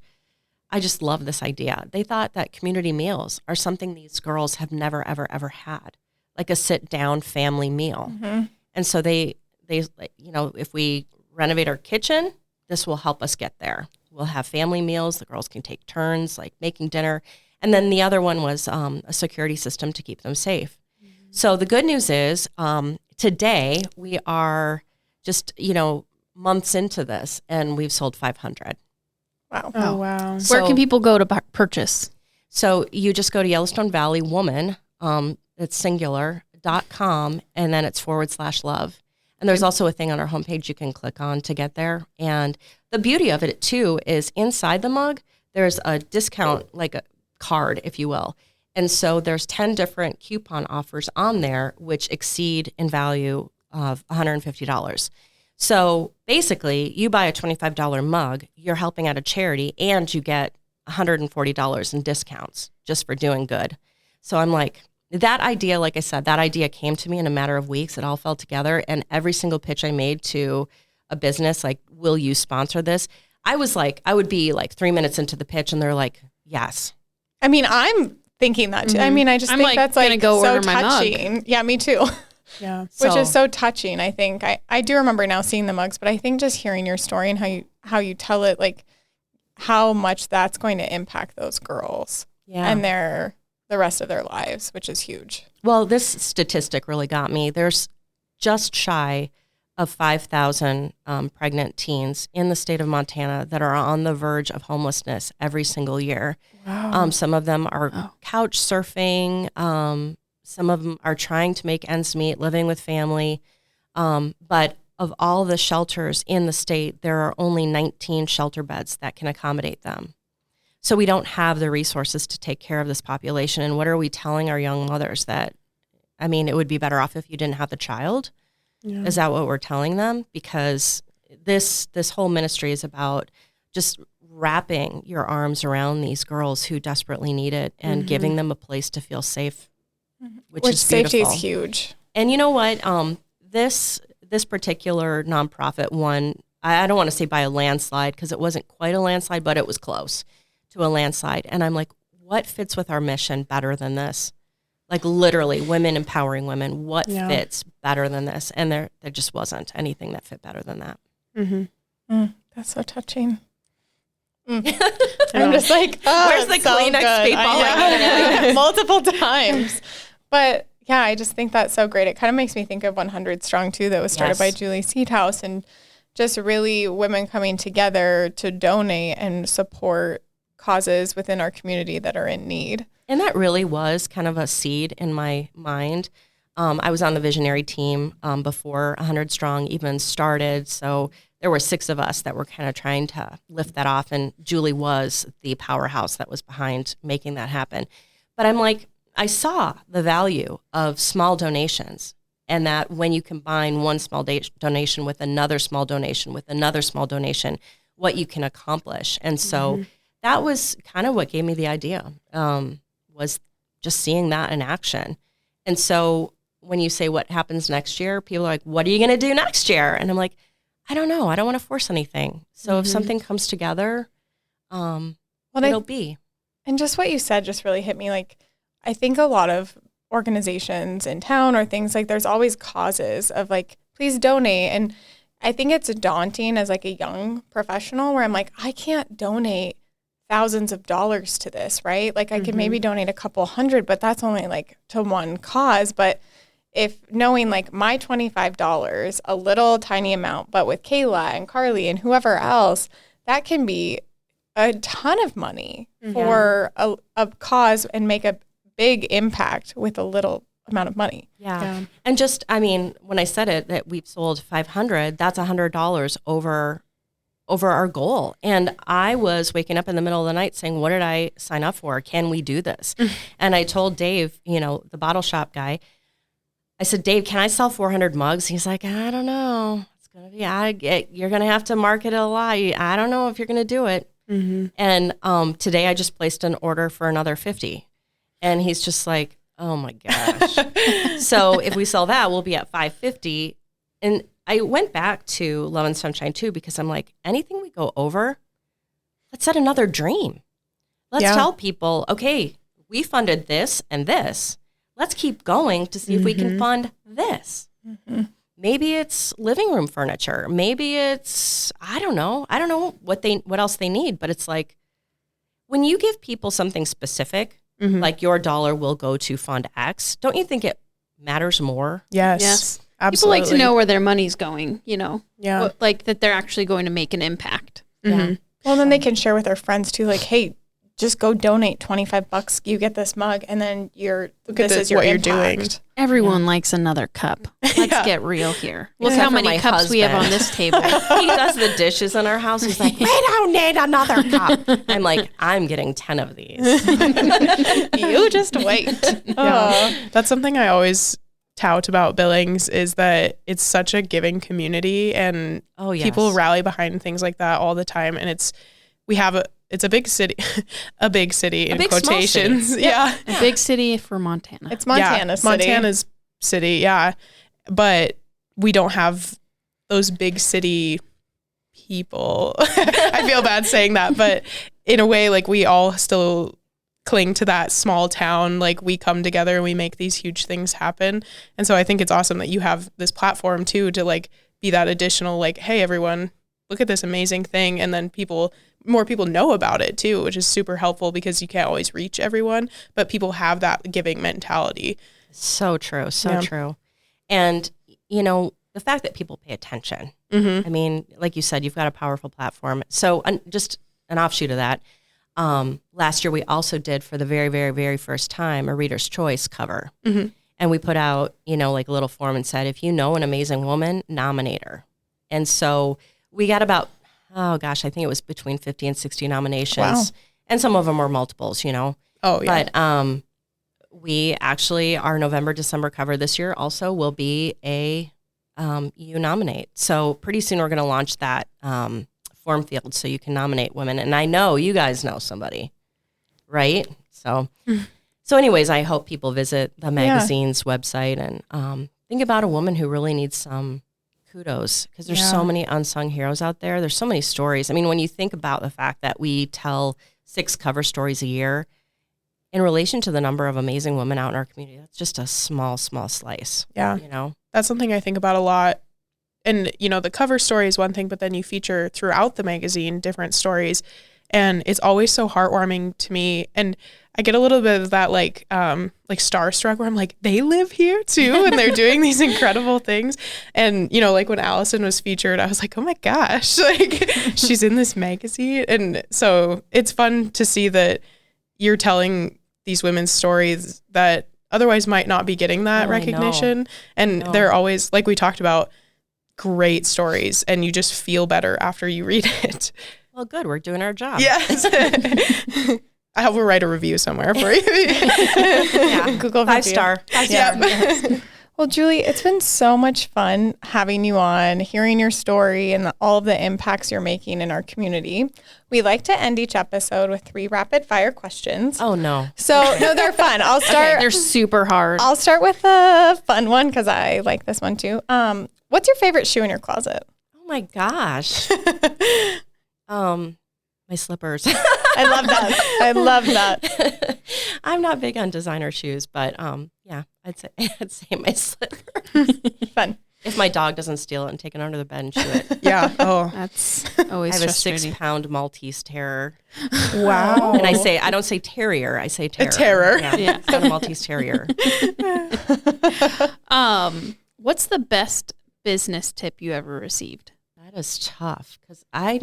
I just love this idea. They thought that community meals are something these girls have never, ever, ever had, like a sit-down family meal. Mm-hmm. And so they, if we renovate our kitchen, this will help us get there. We'll have family meals. The girls can take turns, like making dinner. And then the other one was a security system to keep them safe. Mm-hmm. So the good news is today we are just, months into this, and we've sold 500. Wow. Oh, wow. Where can people go to purchase? So you just go to Yellowstone Valley Woman, it's singular.com, and then it's /love. And there's also a thing on our homepage you can click on to get there. And the beauty of it, too, is inside the mug, there's a discount, like a card, if you will. And so there's 10 different coupon offers on there, which exceed in value of $150. So basically, you buy a $25 mug, you're helping out a charity, and you get $140 in discounts just for doing good. So I'm like, that idea, like I said, that idea came to me in a matter of weeks. It all fell together. And every single pitch I made to a business, like, will you sponsor this? I would be like 3 minutes into the pitch and they're like, yes. I mean, I'm thinking that too. I mean, I just think that's like go so order my touching. mug. Yeah, me too. Yeah. Which is so touching. I think I do remember now seeing the mugs, but I think just hearing your story and how you tell it, like how much that's going to impact those girls and the rest of their lives, which is huge. Well, this statistic really got me. There's just shy of 5,000 pregnant teens in the state of Montana that are on the verge of homelessness every single year. Wow. Some of them are couch surfing. Some of them are trying to make ends meet, living with family. But of all the shelters in the state, there are only 19 shelter beds that can accommodate them. So we don't have the resources to take care of this population. And what are we telling our young mothers? That, I mean, it would be better off if you didn't have the child? Yeah. Is that what we're telling them? Because this whole ministry is about just wrapping your arms around these girls who desperately need it and giving them a place to feel safe, which is safety beautiful. is huge. And you know what? This particular nonprofit won, I don't want to say by a landslide because it wasn't quite a landslide, but it was close to a landslide. And I'm like, what fits with our mission better than this? Like literally women empowering women. What fits better than this? And there just wasn't anything that fit better than that. That's so touching. I'm just like, where's the Kleenex people? Multiple times. But yeah, I just think that's so great. It kind of makes me think of 100 Strong too, that was started by Julie Seedhouse, and just really women coming together to donate and support causes within our community that are in need. And that really was kind of a seed in my mind. I was on the visionary team before 100 Strong even started. So there were 6 of us that were kind of trying to lift that off. And Julie was the powerhouse that was behind making that happen. But I'm like, I saw the value of small donations, and that when you combine one small donation with another small donation with another small donation, what you can accomplish. And so that was kind of what gave me the idea, was just seeing that in action. And so when you say what happens next year, people are like, what are you going to do next year? And I'm like, I don't know. I don't want to force anything. So if something comes together, it'll be. And just what you said just really hit me. Like, I think a lot of organizations in town or things like, there's always causes of like, please donate. And I think it's daunting as like a young professional where I'm like, I can't donate thousands of dollars to this, right? Like I could maybe donate a couple hundred, but that's only like to one cause. But if knowing like my $25, a little tiny amount, but with Kayla and Carly and whoever else, that can be a ton of money for a cause and make a big impact with a little amount of money. Yeah. And just, I mean, when I said it, that we've sold 500, that's $100 over our goal. And I was waking up in the middle of the night saying, what did I sign up for? Can we do this? And I told Dave, the bottle shop guy, I said, Dave, can I sell 400 mugs? He's like, I don't know. It's going to be, you're going to have to market it a lot. I don't know if you're going to do it. And today I just placed an order for another 50. And he's just like, oh my gosh. So if we sell that, we'll be at 550. And I went back to Love and Sunshine too, because I'm like, anything we go over, let's set another dream. Let's tell people, okay, we funded this and this. Let's keep going to see if we can fund this. Maybe it's living room furniture. Maybe it's, I don't know what else they need. But it's like, when you give people something specific, like your dollar will go to fund X, don't you think it matters more? Yes. Absolutely. People like to know where their money's going, Yeah. like that they're actually going to make an impact. Yeah. Well, then they can share with their friends too, like, hey, just go donate $25. You get this mug, and then this is your what impact. you're doing. Everyone likes another cup. Let's get real here. Look Except how for many my cups we have husband. on this table. He does the dishes in our house. He's like, we don't need another cup. I'm like, I'm getting 10 of these. You just wait. That's something I always tout about Billings is that it's such a giving community, and people rally behind things like that all the time. And it's a big city, a big city in quotations. City. A big city for Montana. It's Montana City. Montana's city, yeah. But we don't have those big city people. I feel bad saying that, but in a way, like, we all still cling to that small town. Like, we come together and we make these huge things happen. And so I think it's awesome that you have this platform too, to like be that additional, like, hey, everyone, look at this amazing thing. And then more people know about it too, which is super helpful because you can't always reach everyone, but people have that giving mentality. So true. So true. And, the fact that people pay attention, Mm-hmm. I mean, like you said, you've got a powerful platform. So just an offshoot of that, last year we also did, for the very, very, very first time, a Reader's Choice cover. Mm-hmm. And we put out, like a little form and said, if you know an amazing woman, nominate her. And so we got about, I think it was between 50 and 60 nominations. Wow. And some of them were multiples, Oh, yeah. But we actually, our November, December cover this year also will be a you nominate. So pretty soon we're going to launch that form field so you can nominate women. And I know you guys know somebody, right? So anyways, I hope people visit the magazine's website and think about a woman who really needs some kudos, because there's so many unsung heroes out there. There's so many stories. I mean, when you think about the fact that we tell 6 cover stories a year, in relation to the number of amazing women out in our community, that's just a small, small slice. Yeah. That's something I think about a lot. And, the cover story is one thing, but then you feature throughout the magazine different stories. And it's always so heartwarming to me. And I get a little bit of that, like starstruck, where I'm like, they live here too, and they're doing these incredible things. And, like when Allison was featured, I was like, oh my gosh, like she's in this magazine. And so it's fun to see that you're telling these women's stories that otherwise might not be getting that recognition. And they're always, like we talked about, great stories, and you just feel better after you read it. Well, good. We're doing our job. Yes. I will write a review somewhere for you. Google 5-star. Yeah. Well, Julie, it's been so much fun having you on, hearing your story and all of the impacts you're making in our community. We like to end each episode with 3 rapid fire questions. Oh, no. So, no, they're fun. I'll start. They're super hard. I'll start with a fun one because I like this one too. What's your favorite shoe in your closet? Oh, my gosh. My slippers. I love that. I'm not big on designer shoes, but I'd say my slippers. Fun. If my dog doesn't steal it and take it under the bed and chew it. Yeah. Oh, that's always I have a frustrating. 6-pound Maltese Terrier. Wow. And I don't say terrier, I say terror. A terror. Yeah. It's a Maltese Terrier. What's the best business tip you ever received? That is tough because I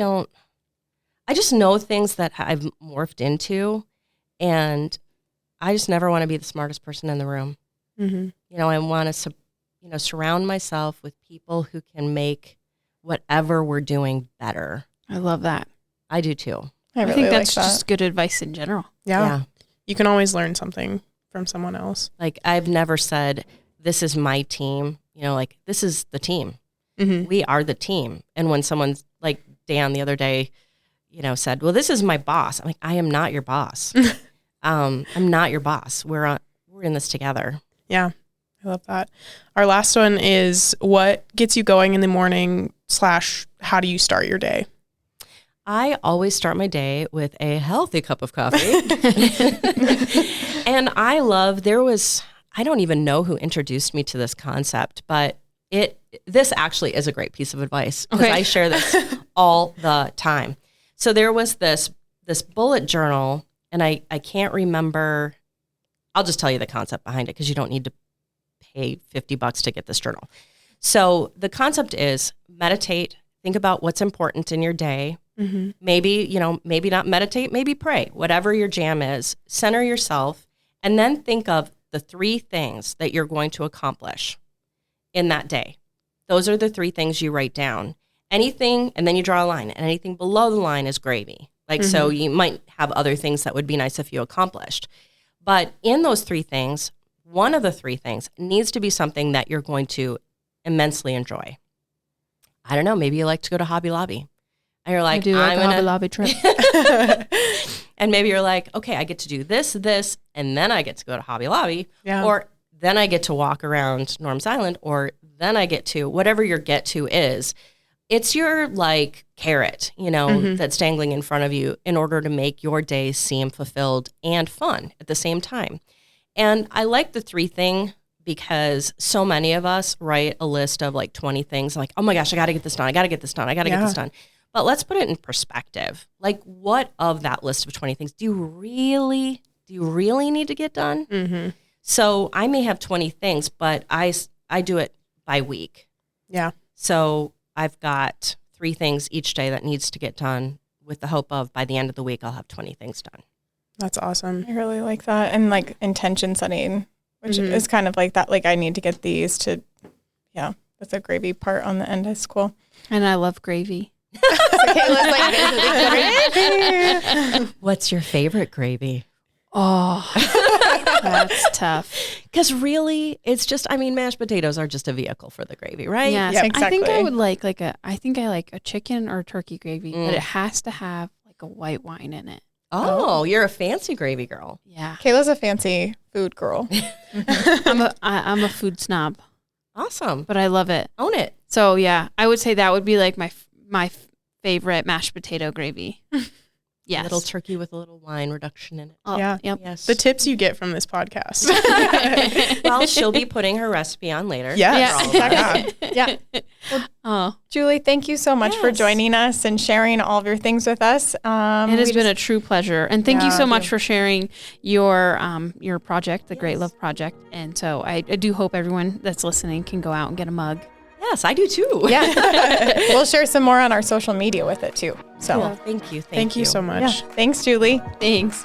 just know things that I've morphed into, and I just never want to be the smartest person in the room. Mm-hmm. I want to, surround myself with people who can make whatever we're doing better. I love that. I do too. I really think that's like that. just good advice in general. Yeah. You can always learn something from someone else. Like, I've never said, this is my team. This is the team. Mm-hmm. We are the team. And when someone's like Dan the other day, said, well, this is my boss. I'm like, I am not your boss. I'm not your boss. We're in this together. Yeah. I love that. Our last one is, what gets you going in the morning / how do you start your day? I always start my day with a healthy cup of coffee. And I don't even know who introduced me to this concept, but this actually is a great piece of advice, because I share this all the time. So there was this bullet journal, and I can't remember. I'll just tell you the concept behind it, because you don't need to pay $50 to get this journal. So the concept is meditate, think about what's important in your day. Mm-hmm. Maybe not meditate, maybe pray, whatever your jam is, center yourself, and then think of the 3 things that you're going to accomplish in that day. Those are the 3 things you write down. Anything, and then you draw a line, and anything below the line is gravy. Like, so you might have other things that would be nice if you accomplished. But in those 3 things, one of the 3 things needs to be something that you're going to immensely enjoy. I don't know, maybe you like to go to Hobby Lobby. And you're like, I do like a Hobby Lobby trip. And maybe you're like, okay, I get to do this, and then I get to go to Hobby Lobby. Yeah. Or then I get to walk around Norm's Island, or then I get to, whatever your get to is. It's your like carrot, that's dangling in front of you in order to make your day seem fulfilled and fun at the same time. And I like the 3 thing because so many of us write a list of like 20 things like, oh my gosh, I got to get this done. I got to get this done. I got to get this done. But let's put it in perspective. Like, what of that list of 20 things do you really need to get done? Mm-hmm. So I may have 20 things, but I do it by week. Yeah. So I've got 3 things each day that needs to get done with the hope of by the end of the week, I'll have 20 things done. That's awesome. I really like that. And like intention setting, which is kind of like that. Like I need to get these to, that's a gravy part on the end. Is cool. And I love gravy. What's your favorite gravy? Oh, that's tough. Because really, it's just, mashed potatoes are just a vehicle for the gravy, right? Yeah, Yep, I think I exactly. would I like a chicken or turkey gravy, but it has to have like a white wine in it. Oh, you're a fancy gravy girl. Yeah. Kayla's a fancy food girl. I'm a food snob, Awesome. but I love it. Own it. So yeah, I would say that would be like my favorite mashed potato gravy. Yes. A little turkey with a little wine reduction in it. Oh, Yeah. Yep. Yes. The tips you get from this podcast. Well, she'll be putting her recipe on later. Yes. for all of us. Yeah. Oh, Julie, thank you so much for Yes. joining us and sharing all of your things with us. it has been a true pleasure, and thank you Yeah, so much too. for sharing your project, the Great Love Project. And so I do hope everyone that's listening can go out and get a mug. Yes, I do too. Yeah. We'll share some more on our social media with it too. So Cool. Thank you. Thank you so much. yeah. Thanks, Julie. Thanks.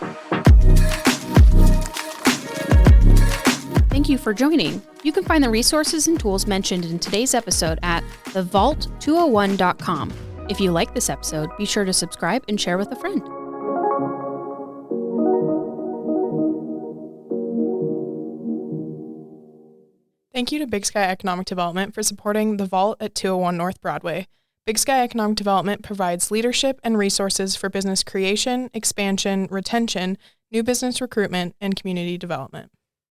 Thank you for joining. You can find the resources and tools mentioned in today's episode at thevault201.com. If you like this episode, be sure to subscribe and share with a friend. Thank you to Big Sky Economic Development for supporting The Vault at 201 North Broadway. Big Sky Economic Development provides leadership and resources for business creation, expansion, retention, new business recruitment, and community development.